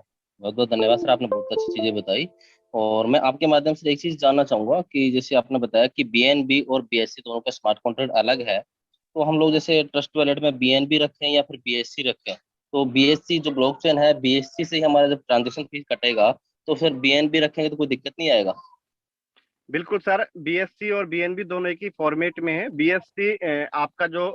बहुत बहुत धन्यवाद सर, आपने बहुत अच्छी चीजें बताई। और मैं आपके माध्यम से एक चीज जानना चाहूंगा कि जैसे आपने बताया कि BNB और BSC दोनों का स्मार्ट कॉन्ट्रैक्ट अलग है, तो हम लोग जैसे ट्रस्ट वॉलेट में BNB रखें या फिर BSC रखें, तो BSC जो ब्लॉकचेन है, BSC से ही हमारा जब ट्रांजेक्शन फीस कटेगा, तो फिर BNB रखेंगे तो कोई दिक्कत नहीं आएगा? बिल्कुल सर, BSC और BNB दोनों एक ही फॉर्मेट में है। BSC आपका जो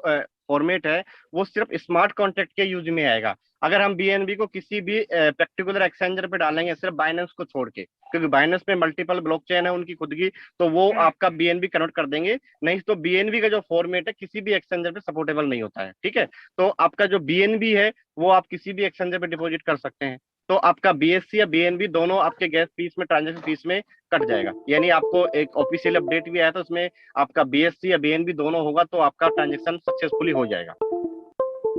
फॉर्मेट है वो सिर्फ स्मार्ट कॉन्ट्रैक्ट के यूज में आएगा। अगर हम BNB को किसी भी पर्टिकुलर एक्सचेंजर पे डालेंगे, सिर्फ बाइनेंस को छोड़ के, क्योंकि बाइनेंस में मल्टीपल ब्लॉकचेन है उनकी खुद की, तो वो आपका BNB कन्वर्ट कर देंगे। नहीं तो BNB का जो फॉर्मेट है किसी भी एक्सचेंजर पे सपोर्टेबल नहीं होता है। ठीक है, तो आपका जो BNB है वो आप किसी भी एक्सचेंजर पे डिपॉजिट कर सकते हैं। तो आपका BSC या BNB दोनों आपके गैस फीस में, ट्रांजेक्शन फीस में कट जाएगा। यानी आपको एक ऑफिशियल अपडेट भी आया था, उसमें आपका BSC या BNB दोनों होगा तो आपका ट्रांजेक्शन सक्सेसफुली हो जाएगा।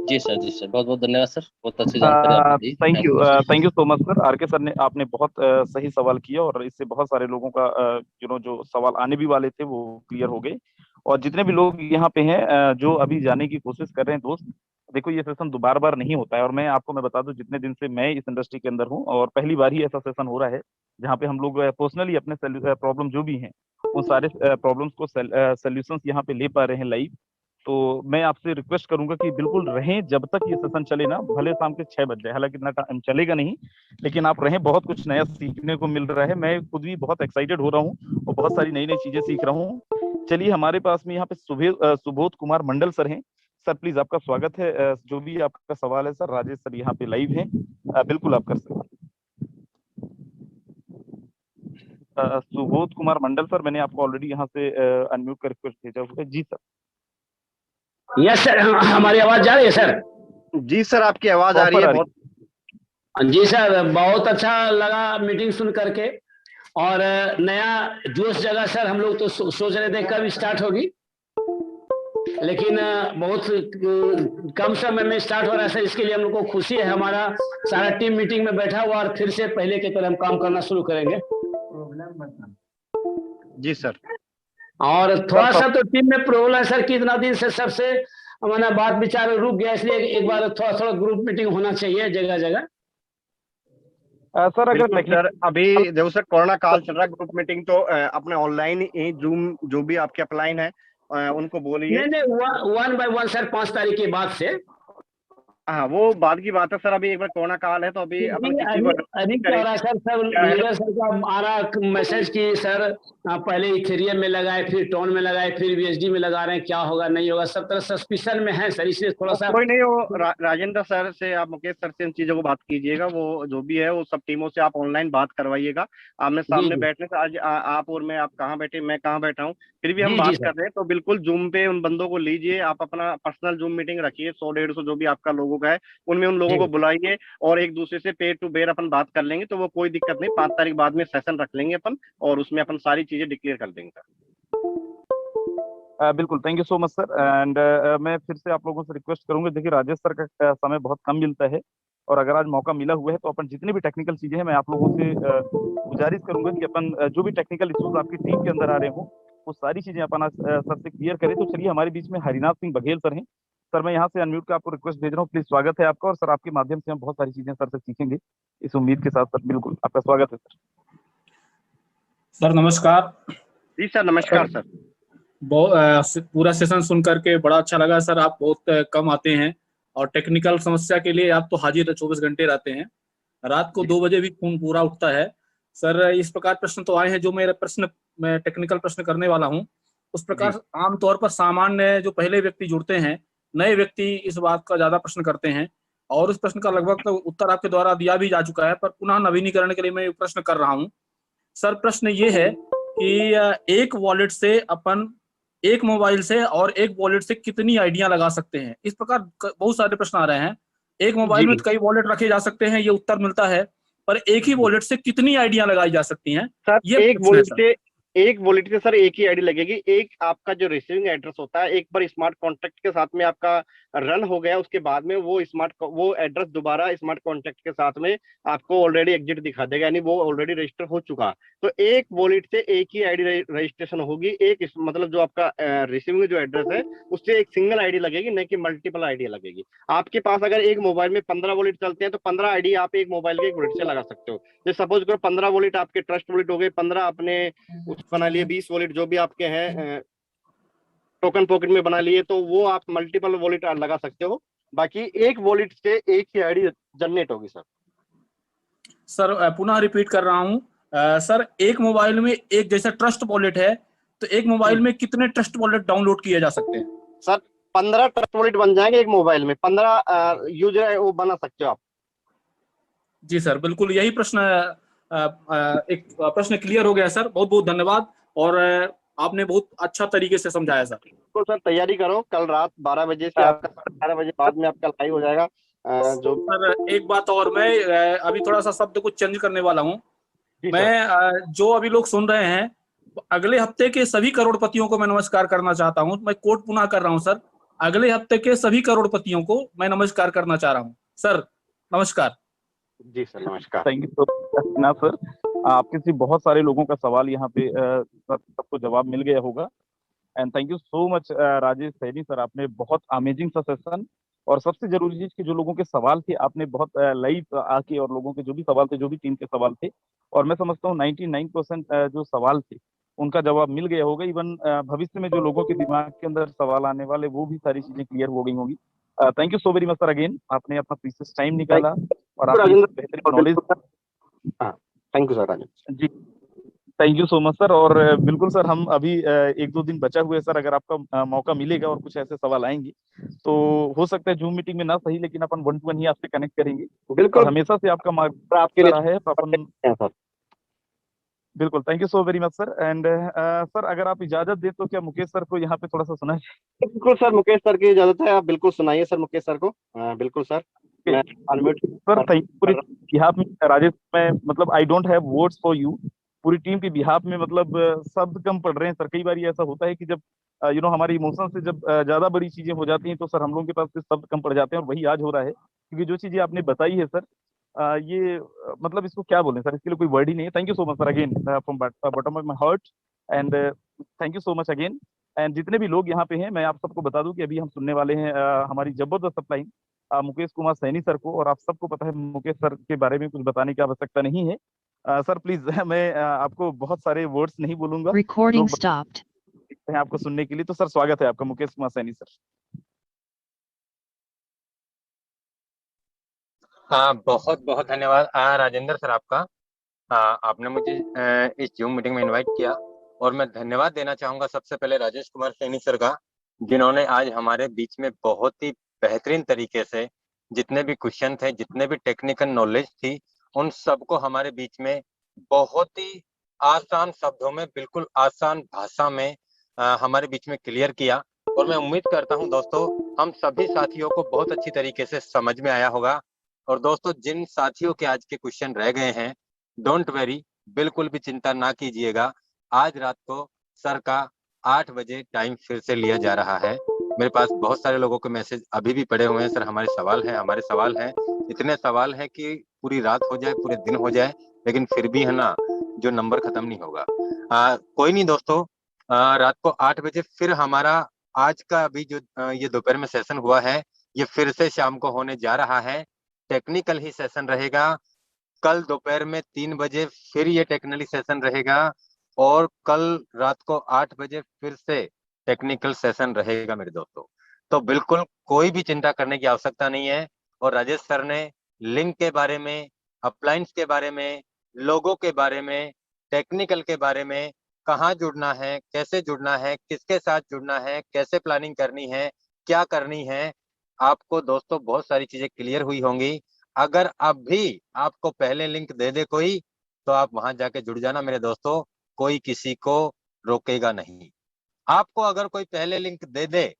जी सर, जी सर, बहुत बहुत धन्यवाद सर, बहुत अच्छी जानकारी आपने दी। Thank you so much sir. R K sir ने, आपने बहुत सही सवाल किया और इससे बहुत सारे लोगों का जो सवाल आने भी वाले थे वो क्लियर हो गए। और जितने भी लोग यहाँ पे हैं जो अभी जाने की कोशिश कर रहे हैं, दोस्त देखो ये सेशन दोबारा बार नहीं होता है। और मैं बता दूं, जितने दिन से मैं इस इंडस्ट्री के अंदर हूँ और पहली बार ही ऐसा सेशन हो रहा है जहाँ पे हम लोग पर्सनली अपने प्रॉब्लम जो भी हैं उन सारे प्रॉब्लम्स को सोल्यूशंस यहाँ पे ले पा रहे हैं लाइव। तो मैं आपसे रिक्वेस्ट करूंगा कि बिल्कुल रहें जब तक ये सेशन चले ना, भले शाम के 6 बज जाए, हालांकि इतना टाइम चलेगा नहीं, लेकिन आप रहें, बहुत कुछ नया सीखने को मिल रहा है। मैं खुद भी बहुत एक्साइटेड हो रहा हूँ और बहुत सारी नई नई चीजें सीख रहा हूँ। चलिए, हमारे पास में यहाँ पे सुबोध कुमार मंडल सर हैं। सर प्लीज आपका स्वागत है। जो भी आपका सवाल है सर, राजेश सर यहाँ पे लाइव हैं, बिल्कुल आप कर सकते हैं। सुबोध कुमार मंडल सर, मैंने आपको ऑलरेडी यहाँ से अनम्यूट कर रिक्वेस्ट भेजा हुआ है। जी सर। यस सर, हमारी आवाज जा रही है सर? जी सर, आपकी आवाज आ रही है। बहुत जी सर, बहुत अच्छा लगा मीटिंग सुन करके और नया जोश जगह सर। हम लोग तो सोच रहे थे कब स्टार्ट होगी, लेकिन बहुत कम समय में स्टार्ट हो रहा है सर। इसके लिए हम लोग को खुशी है। हमारा सारा टीम मीटिंग में बैठा हुआ और फिर से पहले की तरह हम काम करना शुरू करेंगे। जी सर। और थोड़ा सा तो टीम में प्रॉब्लम है सर कि इतना दिन से सबसे हमारा बात विचार रुक गया, इसलिए एक बार थोड़ा थोड़ा ग्रुप मीटिंग होना चाहिए जगह जगह। सर अगर सर अभी देखो सर, कोरोना काल चल रहा है, ग्रुप मीटिंग तो अपने ऑनलाइन ही, जूम जो भी आपके अपलाइन है उनको बोलिए। नहीं, 1 by 1 सर, 5 तारीख के बाद से। हाँ, वो बाद की बात है सर। अभी एक बार कोरोना काल है तो अभी अपन किसी को अभी क्या हो रहा है सर, सब लीडर सर का आ रहा मैसेज कि सर पहले इथेरियम में लगाए, फिर टोन में लगाए, फिर BSD में लगा रहे हैं, क्या होगा नहीं होगा, सब तरह सस्पिशन में है सर, इसलिए थोड़ा सा। कोई नहीं, वो राजेंद्र सर से, आप मुकेश सर से इन चीजों को बात कीजिएगा। वो जो भी है वो सब टीमों से आप ऑनलाइन बात करवाइएगा। आमने सामने बैठने से, आज आप और मैं, आप कहाँ बैठे, मैं कहाँ बैठा हूँ, फिर भी हम बात कर रहे हैं, तो बिल्कुल जूम पे उन बंदों को लीजिए। आप अपना पर्सनल जूम मीटिंग रखिए, 100-150 जो भी आपका लोगों का है, उनमें उन लोगों को बुलाइए और एक दूसरे से पेयर टू पेयर अपन बात कर लेंगे। तो वो कोई दिक्कत नहीं, 5 तारीख बाद में सेशन रख लेंगे अपन और उसमें अपन सारी चीजें डिक्लेयर कर देंगे सर। बिल्कुल, thank you so much sir. And मैं फिर से आप लोगों से रिक्वेस्ट करूंगा, देखिए राजेश सर का समय बहुत कम मिलता है और अगर आज मौका मिला हुआ है तो अपन जितनी भी टेक्निकल चीजें हैं, मैं आप लोगों से गुजारिश करूंगा कि अपन जो भी टेक्निकल इश्यूज आपकी टीम के अंदर आ रहे हो वो सारी चीजें अपन आज सर से क्लियर करें। तो चलिए, हमारे बीच में हरिनाथ सिंह बघेल सर हैं। सर मैं यहाँ से अनम्यूट का आपको रिक्वेस्ट भेज रहा हूँ, प्लीज स्वागत है आपका। और सर आपके माध्यम से हम बहुत सारी चीजें सर से सीखेंगे, इस उम्मीद के साथ। सर बिल्कुल आपका स्वागत है सर। सर नमस्कार। जी सर, नमस्कार सर। पूरा सेशन सुन करके बड़ा अच्छा लगा सर। आप बहुत कम आते हैं और टेक्निकल समस्या के लिए आप तो हाजिर 24 घंटे रहते हैं। रात को 2 बजे भी खून पूरा उठता है सर। इस प्रकार प्रश्न तो आए हैं जो मेरा प्रश्न, मैं टेक्निकल प्रश्न करने वाला हूँ उस प्रकार आमतौर पर सामान्य जो पहले व्यक्ति जुड़ते हैं, नए व्यक्ति इस बात का ज्यादा प्रश्न करते हैं और उस प्रश्न का लगभग तो उत्तर आपके द्वारा दिया भी जा चुका है, पर पुनः नवीनीकरण के लिए मैं प्रश्न कर रहा हूँ सर। प्रश्न ये है कि एक वॉलेट से अपन एक मोबाइल से और एक वॉलेट से कितनी आईडियां लगा सकते हैं? इस प्रकार बहुत सारे प्रश्न आ रहे हैं। एक मोबाइल में तो कई वॉलेट रखे जा सकते हैं, ये उत्तर मिलता है, पर एक ही वॉलेट से कितनी आईडियां लगाई जा सकती हैं? सर ये प्रश्न है सर। एक वॉलेट से सर एक ही आईडी लगेगी। एक आपका जो रिसीविंग एड्रेस होता है, एक बार स्मार्ट कॉन्टैक्ट के साथ में आपका रन हो गया, उसके बाद में वो एड्रेस दोबारा स्मार्ट कॉन्टैक्ट के साथ में आपको ऑलरेडी एग्जिट दिखा देगा, यानी वो ऑलरेडी रजिस्टर हो चुका। तो एक वॉलेट से एक ही आईडी रजिस्ट्रेशन होगी। एक मतलब जो आपका रिसीविंग जो एड्रेस है उससे एक सिंगल आईडी लगेगी, न कि मल्टीपल आईडी लगेगी। आपके पास अगर एक मोबाइल में 15 वॉलेट चलते हैं तो 15 आईडी आप एक मोबाइल के एक वॉलेट से लगा सकते हो। जैसे सपोज करो 15 वॉलेट आपके ट्रस्ट वॉलेट हो गए, 15 अपने बना लिए, 20 वॉलेट जो भी आपके हैं टोकन पॉकेट में बना लिए, तो वो आप मल्टीपल वॉलेट लगा सकते हो। बाकी एक वॉलेट से एक ही आईडी जनरेट होगी सर। सर पुनः रिपीट कर रहा हूँ सर, एक मोबाइल में एक जैसा ट्रस्ट वॉलेट है तो एक मोबाइल में कितने ट्रस्ट वॉलेट डाउनलोड किए जा सकते हैं? सर 15 ट्रस्ट वॉलेट बन जाएंगे एक मोबाइल में, 15 यूजर है वो बना सकते हो आप। जी सर, बिल्कुल यही प्रश्न, एक प्रश्न क्लियर हो गया सर। बहुत बहुत धन्यवाद और आपने बहुत अच्छा तरीके से समझाया सर। तो सर तैयारी करो, कल रात 12 बजे से आपका 12 बजे बाद में आपका लाइव हो जाएगा। जो सर एक बात और, मैं अभी थोड़ा सा शब्द को चेंज करने वाला हूँ। मैं जो अभी लोग सुन रहे हैं, अगले हफ्ते के सभी करोड़पतियों को मैं नमस्कार करना चाहता हूँ। मैं कोट पुनः कर रहा हूँ सर, अगले हफ्ते के सभी करोड़पतियों को मैं नमस्कार करना चाह रहा हूँ। सर नमस्कार। जी सर नमस्कार। Thank you sir. आपके से बहुत सारे लोगों का सवाल यहाँ पे सबको जवाब मिल गया होगा। And thank you so much Rajesh Saini sir, आपने बहुत अमेजिंग सा सेशन, और सबसे जरूरी चीज कि जो लोगों के सवाल थे आपने बहुत लाइव आके, और लोगों के जो भी सवाल थे, जो भी टीम के सवाल थे, और मैं समझता हूँ 99% जो सवाल थे उनका जवाब मिल गया होगा। इवन भविष्य में जो लोगों के दिमाग के अंदर सवाल आने वाले वो भी सारी चीजें क्लियर हो गई होंगी। Thank you so very much sir again, आपने अपना प्रीशियस टाइम निकाला और आपने बेहतरीन knowledge. Thank you sir Rajendra ji, thank you so much sir. और बिल्कुल सर, हम अभी 1-2 दिन बचा हुए सर, अगर आपका मौका मिलेगा और कुछ ऐसे सवाल आएंगे तो हो सकता है जूम मीटिंग में ना सही, लेकिन अपन 1-to-1 ही आपसे कनेक्ट करेंगे। बिल्कुल, हमेशा से आपका मार्ग आपके लिए रहा है अपन। सर बिल्कुल, thank you so very much sir. And sir अगर आप इजाजत दे तो क्या मुकेश सर को यहाँ पे थोड़ा सा सुना जाए? बिल्कुल सर, मुकेश सर की इजाजत है, आप बिल्कुल सुनाइए सर मुकेश सर को। बिल्कुल सर, मैं अनम्यूट सर थैंक यू। पूरी बिहाफ में राजेश, मैं मतलब I don't have words for you. पूरी टीम की बिहाफ में मतलब शब्द कम पड़ रहे हैं सर। कई बार ये ऐसा होता है कि जब हमारी इमोशन से जब ज्यादा बड़ी चीजें हो जाती हैं तो सर हम लोगों के पास से शब्द कम पड़ जाते हैं, और वही आज हो रहा है। क्योंकि जो चीजें आपने बताई है सर, ये मतलब इसको क्या बोलें सर, इसके लिए कोई वर्ड ही नहीं है। Thank you so much sir again from bottom of my heart, and thank you so much again. And जितने भी लोग यहाँ पे हैं, मैं आप सबको बता दूं कि अभी हम सुनने वाले हैं हमारी जबरदस्त सप्लाई मुकेश कुमार सैनी सर को। और आप सबको पता है मुकेश सर के बारे में कुछ बताने की आवश्यकता नहीं है। सर प्लीज मैं आपको बहुत सारे वर्ड्स नहीं बोलूंगा, Recording stopped. हैं आपको सुनने के लिए। तो सर स्वागत है आपका मुकेश कुमार सैनी सर। हाँ, बहुत बहुत धन्यवाद राजेंद्र सर आपका। आपने मुझे इस जूम मीटिंग में इनवाइट किया, और मैं धन्यवाद देना चाहूंगा सबसे पहले राजेश कुमार सैनी सर का, जिन्होंने आज हमारे बीच में बहुत ही बेहतरीन तरीके से जितने भी क्वेश्चन थे, जितने भी टेक्निकल नॉलेज थी, उन सबको हमारे बीच में बहुत ही आसान शब्दों में, बिल्कुल आसान भाषा में हमारे बीच में क्लियर किया। और मैं उम्मीद करता हूं दोस्तों, हम सभी साथियों को बहुत अच्छी तरीके से समझ में आया होगा। और दोस्तों, जिन साथियों के आज के क्वेश्चन रह गए हैं, डोंट वेरी, बिल्कुल भी चिंता ना कीजिएगा। आज रात को सर का 8 बजे टाइम फिर से लिया जा रहा है। मेरे पास बहुत सारे लोगों के मैसेज अभी भी पड़े हुए हैं, सर हमारे सवाल हैं। इतने सवाल हैं कि पूरी रात हो जाए, पूरे दिन हो जाए, लेकिन फिर भी है ना, जो नंबर खत्म नहीं होगा। कोई नहीं दोस्तों, रात को 8 बजे फिर हमारा आज का अभी जो ये दोपहर में सेशन हुआ है, ये फिर से शाम को होने जा रहा है। टेक्निकल ही सेशन रहेगा। कल दोपहर में 3 बजे फिर ये टेक्निकली सेशन रहेगा, और कल रात को 8 बजे फिर से टेक्निकल सेशन रहेगा मेरे दोस्तों। तो बिल्कुल कोई भी चिंता करने की आवश्यकता नहीं है। और राजेश सर ने लिंक के बारे में, अपलाइंस के बारे में, लोगों के बारे में, टेक्निकल के बारे में, कहाँ जुड़ना है, कैसे जुड़ना है, किसके साथ जुड़ना है, कैसे प्लानिंग करनी है, क्या करनी है, आपको दोस्तों बहुत सारी चीजें क्लियर हुई होंगी। अगर अब भी आपको पहले लिंक दे दे कोई, तो आप वहां जाके जुड़ जाना मेरे दोस्तों, कोई किसी को रोकेगा नहीं। आपको अगर कोई पहले लिंक दे दे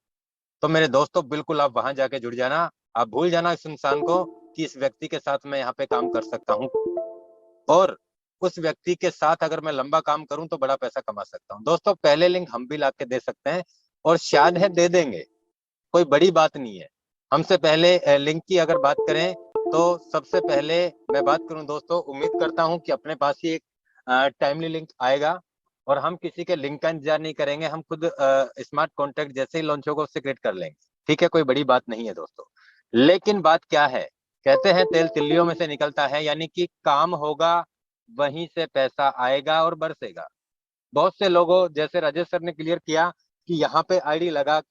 तो मेरे दोस्तों बिल्कुल आप वहां जाके जुड़ जाना। आप भूल जाना इस इंसान को कि इस व्यक्ति के साथ मैं यहाँ पे काम कर सकता हूँ, और उस व्यक्ति के साथ अगर मैं लंबा काम करूं तो बड़ा पैसा कमा सकता हूं। दोस्तों पहले लिंक हम भी ला के दे सकते हैं, और शायद है दे देंगे, कोई बड़ी बात नहीं है। हमसे पहले लिंक की अगर बात करें तो सबसे पहले मैं बात करूं दोस्तों, उम्मीद करता हूं कि अपने पास ही एक टाइमली लिंक आएगा, और हम किसी के लिंक का इंतजार नहीं करेंगे, हम खुद स्मार्ट कॉन्टैक्ट जैसे ही लॉन्च होगा उससे क्रिएट कर लेंगे। ठीक है, कोई बड़ी बात नहीं है दोस्तों। लेकिन बात क्या है, कहते हैं तेल तिल्लियों में से निकलता है, यानी कि काम होगा वहीं से पैसा आएगा और बरसेगा। बहुत से लोगों, जैसे राजेश सर ने क्लियर किया कि यहाँ पे आईडी लगा,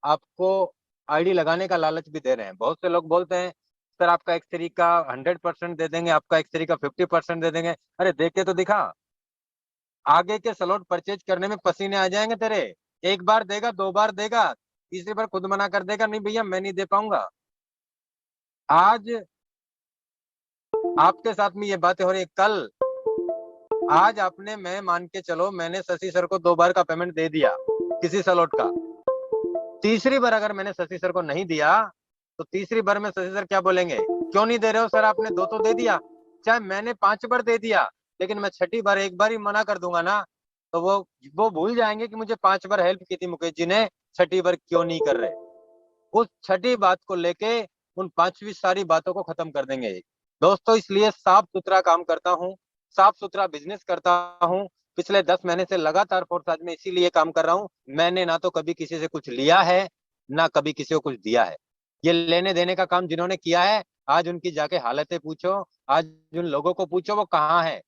आपको आईडी लगाने का लालच भी दे रहे हैं। बहुत से लोग बोलते हैं सर आपका एक्सरी का 100% दे देंगे, आपका एक्सरी का 50% दे देंगे। अरे देख के तो दिखा, आगे के स्लॉट परचेज करने में पसीने आ जाएंगे तेरे। एक बार देगा, दो बार देगा, तीसरी बार खुद मना कर देगा, नहीं भैया मैं नहीं दे पाऊंगा। आज आपके साथ में ये बातें हो रही है, कल आज आपने, मैं मान के चलो मैंने शशि सर को 2 बार का पेमेंट दे दिया किसी स्लॉट का, तीसरी बार अगर मैंने शशि सर को नहीं दिया तो तीसरी बार में शशि सर क्या बोलेंगे, क्यों नहीं दे रहे हो सर, आपने 2 तो दे दिया। चाहे मैंने 5 बार दे दिया, लेकिन मैं छठी बार एक बार ही मना कर दूंगा ना, तो वो भूल जाएंगे कि मुझे 5 बार हेल्प की थी मुकेश जी ने, छठी बार क्यों नहीं कर रहे। उस छठी बात को लेके उन 5वीं सारी बातों को खत्म कर देंगे दोस्तों। इसलिए साफ सुथरा काम करता हूँ, साफ सुथरा बिजनेस करता हूँ। पिछले 10 महीने से लगातार फोर्स में इसीलिए काम कर रहा हूँ। मैंने ना तो कभी किसी से कुछ लिया है, ना कभी किसी को कुछ दिया है। ये लेने देने का काम जिन्होंने किया है, आज उनकी जाके हालतें पूछो, आज उन लोगों को पूछो वो कहाँ है।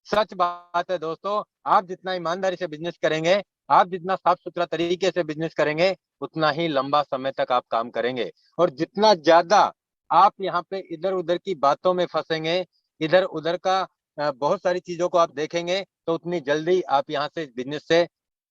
सच बात है दोस्तों, आप जितना ईमानदारी से बिजनेस करेंगे, आप जितना साफ सुथरा तरीके से बिजनेस करेंगे, उतना ही लंबा समय तक आप काम करेंगे। और जितना ज्यादा आप यहाँ पे इधर उधर की बातों में फंसेंगे, इधर उधर का बहुत सारी चीजों को आप देखेंगे, तो उतनी जल्दी आप यहाँ से बिजनेस से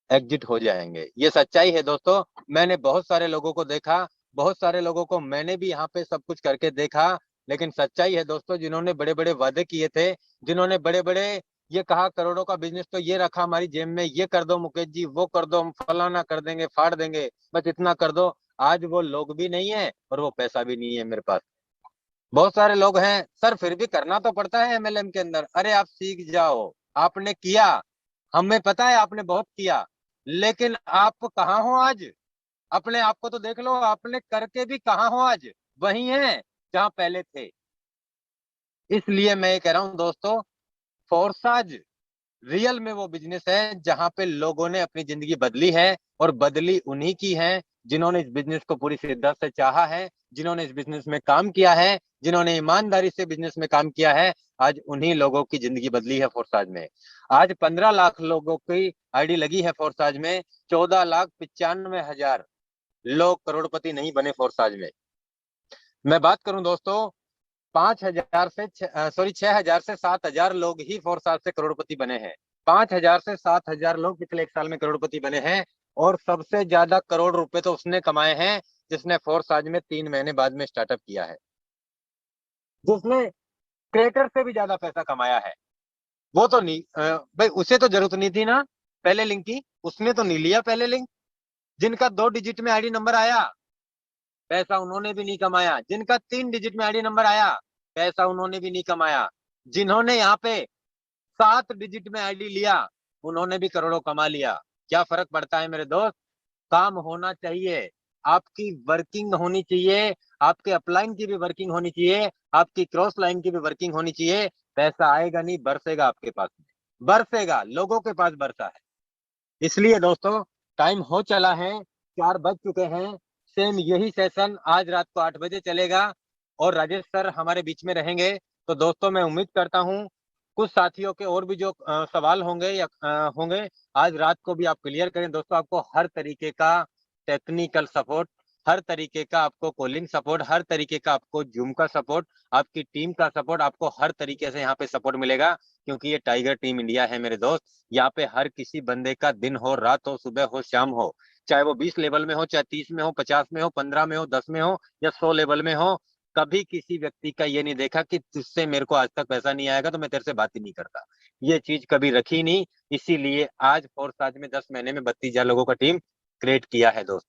एग्जिट हो जाएंगे। ये सच्चाई है दोस्तों। मैंने बहुत सारे लोगों को देखा, बहुत सारे लोगों को मैंने भी यहाँ पे सब कुछ करके देखा, लेकिन सच्चाई है दोस्तों, जिन्होंने बड़े बड़े वादे किए थे, जिन्होंने बड़े बड़े ये कहा करोड़ों का बिजनेस तो ये रखा हमारी जेब में, ये कर दो मुकेश जी, वो कर दो, हम फलाना कर देंगे, फाड़ देंगे, बस इतना कर दो, आज वो लोग भी नहीं है और वो पैसा भी नहीं है मेरे पास। बहुत सारे लोग हैं सर, फिर भी करना तो पड़ता है एमएलएम के अंदर। अरे आप सीख जाओ, आपने किया, हमें पता है आपने बहुत किया, लेकिन आप कहाँ हो आज? अपने आप को तो देख लो, आपने करके भी कहाँ हो आज? वही है जहां पहले थे। इसलिए मैं ये कह रहा हूं दोस्तों, फोर्साज रियल में वो बिजनेस है जहां पे लोगों ने अपनी जिंदगी बदली है, और बदली उन्हीं की है जिन्होंने इस बिजनेस को पूरी शिद्दत से चाहा है, जिन्होंने इस बिजनेस में काम किया है, जिन्होंने ईमानदारी से बिजनेस में काम किया है। आज उन्हीं लोगों की जिंदगी बदली है फोर्साज में। आज 15 लाख लोगों की आईडी लगी है फोर्साज में, 14,95,000 लोग करोड़पति नहीं बने फोर्साज में। मैं बात करूं दोस्तों, 5,000 से 6,000 से 7,000 लोग ही फोर्साज से करोड़पति बने हैं। 5,000 से 7,000 लोग पिछले 1 साल में करोड़पति बने हैं, और सबसे ज्यादा करोड़ रुपए तो उसने कमाए हैं जिसने फोर्साज में 3 महीने बाद में स्टार्टअप किया है, जिसने क्रिएटर से भी ज्यादा पैसा कमाया है। वो तो नहीं भाई, उसे तो जरूरत नहीं थी ना पहले लिंक की, उसने तो नहीं लिया पहले लिंक। जिनका 2 डिजिट में आईडी नंबर आया, पैसा उन्होंने भी नहीं कमाया। जिनका 3 डिजिट में आईडी नंबर आया, पैसा उन्होंने भी नहीं कमाया। जिन्होंने यहाँ पे 7 डिजिट में आईडी लिया, उन्होंने भी करोड़ों कमा लिया। क्या फर्क पड़ता है मेरे दोस्त? काम होना चाहिए, आपकी वर्किंग होनी चाहिए, आपके अपलाइन की भी वर्किंग होनी चाहिए, आपकी क्रॉस लाइन की भी वर्किंग होनी चाहिए। पैसा आएगा नहीं, बरसेगा आपके पास में, बरसेगा, लोगों के पास बरसा है। इसलिए दोस्तों टाइम हो चला है, 4 बज चुके हैं। सेम यही सेशन आज रात को 8 बजे चलेगा, और राजेश सर हमारे बीच में रहेंगे। तो दोस्तों मैं उम्मीद करता हूं कुछ साथियों के और भी जो सवाल होंगे या होंगे, आज रात को भी आप क्लियर करें दोस्तों। आपको हर तरीके का टेक्निकल सपोर्ट, हर तरीके का आपको कॉलिंग सपोर्ट, हर तरीके का आपको जूम का सपोर्ट, आपकी टीम का सपोर्ट, आपको हर तरीके से यहाँ पे सपोर्ट मिलेगा, क्योंकि ये टाइगर टीम इंडिया है मेरे दोस्त। यहाँ पे हर किसी बंदे का दिन हो, रात हो, सुबह हो, शाम हो, चाहे वो 20 लेवल में हो, चाहे 30 में हो, 50 में हो, 15 में हो, 10 में हो या 100 लेवल में हो, कभी किसी व्यक्ति का ये नहीं देखा कि तुझसे मेरे को आज तक पैसा नहीं आएगा तो मैं तेरे से बात ही नहीं करता। ये चीज कभी रखी नहीं। इसीलिए आज फोर्स आज में 10 महीने में 32,000 लोगों का टीम क्रिएट किया है दोस्त।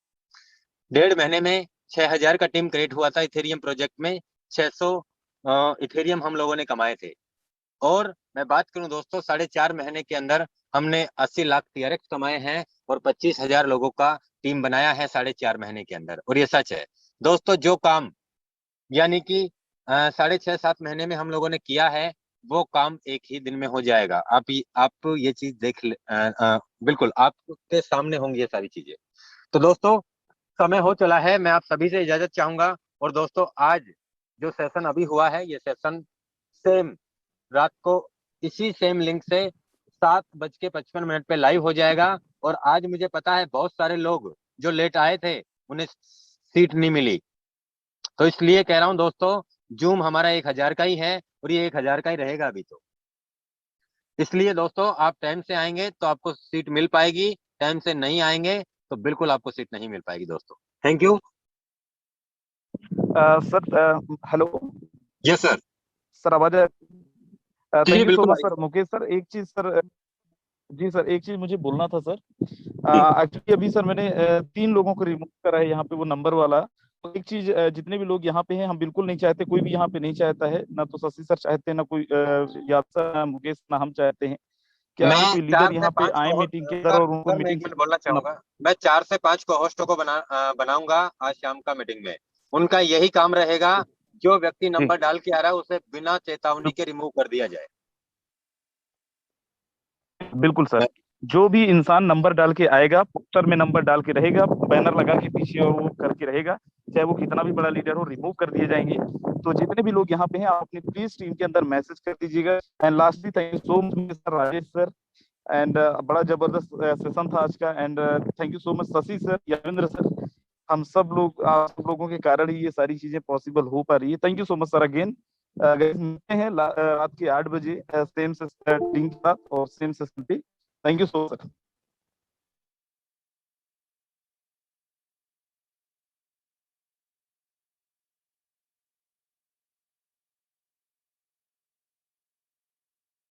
1.5 महीने में 6,000 का टीम क्रिएट हुआ था इथेरियम प्रोजेक्ट में। 600 इथेरियम हम लोगों ने कमाए थे। और मैं बात करूं दोस्तों, 4.5 महीने के अंदर हमने 80 लाख TRX कमाए हैं और 25,000 लोगों का टीम बनाया है 4.5 महीने के अंदर। और ये सच है दोस्तों, जो काम यानी कि 6.5-7 महीने में हम लोगों ने किया है, वो काम एक ही दिन में हो जाएगा। आप ये चीज बिल्कुल आपके सामने होंगी ये सारी चीजें। तो दोस्तों समय हो चला है, मैं आप सभी से इजाजत चाहूंगा। और दोस्तों आज जो सेशन अभी हुआ है, ये सेशन सेम रात को इसी सेम लिंक से 7:55 पे लाइव हो जाएगा। और आज मुझे पता है बहुत सारे लोग जो लेट आए थे उन्हें सीट नहीं मिली, तो इसलिए कह रहा हूं दोस्तों, जूम हमारा 1,000 का ही है और ये 1,000 का ही रहेगा अभी। तो इसलिए दोस्तों आप टाइम से आएंगे तो आपको सीट मिल पाएगी, टाइम से नहीं आएंगे तो बिल्कुल आपको सीट नहीं मिल पाएगी दोस्तों। Thank you. Sir hello. Yes sir. Sir आवाज है? जी थैंक यू सो बिल्कुल मच सर। मुकेश सर एक चीज सर, जी सर एक चीज मुझे बोलना था सर। एक्चुअली अभी सर मैंने 3 लोगों को रिमूव करा है यहाँ पे, वो नंबर वाला। तो एक चीज, जितने भी लोग यहाँ पे हैं, हम बिल्कुल नहीं चाहते, कोई भी यहाँ पे नहीं चाहता है, ना तो शशि सर चाहते हैं, ना कोई याद सर, ना मुकेश, ना हम चाहते हैं क्या मैं कोई 4 लीडर से यहाँ पे 5 आए को मीटिंग के अंदर सर और उनको सर मैं मीटिंग 1 मिनट बोलना चाहूंगा। मैं 4 से 5 को होस्टों को बनाऊंगा आज शाम का मीटिंग में। उनका यही काम रहेगा, जो व्यक्ति जी नंबर डाल के आ रहा है उसे बिना चेतावनी के रिमूव कर दिया जाए। बिल्कुल सर। जो भी इंसान नंबर डाल के आएगा, पोस्टर में नंबर डाल के रहेगा, बैनर लगा के पीछे और वो करके रहेगा, चाहे वो कितना भी बड़ा लीडर हो, रिमूव कर दिए जाएंगे। तो जितने भी लोग यहाँ पे हैं, आप अपनी प्लीज टीम के अंदर मैसेज कर दीजिएगा। And lastly thank you so much sir, Rajesh sir, and बड़ा जबरदस्त सेशन था आज का। And thank you so much Shashi sir, Yavindra sir. हम सब लोग, आप सब लोगों के कारण ही ये सारी चीजें पॉसिबल हो पा रही है। Thank you so much sir again. मिलते हैं रात के 8 बजे सेम टीम के साथ और सेम सेशन पे। Thank you so much sir.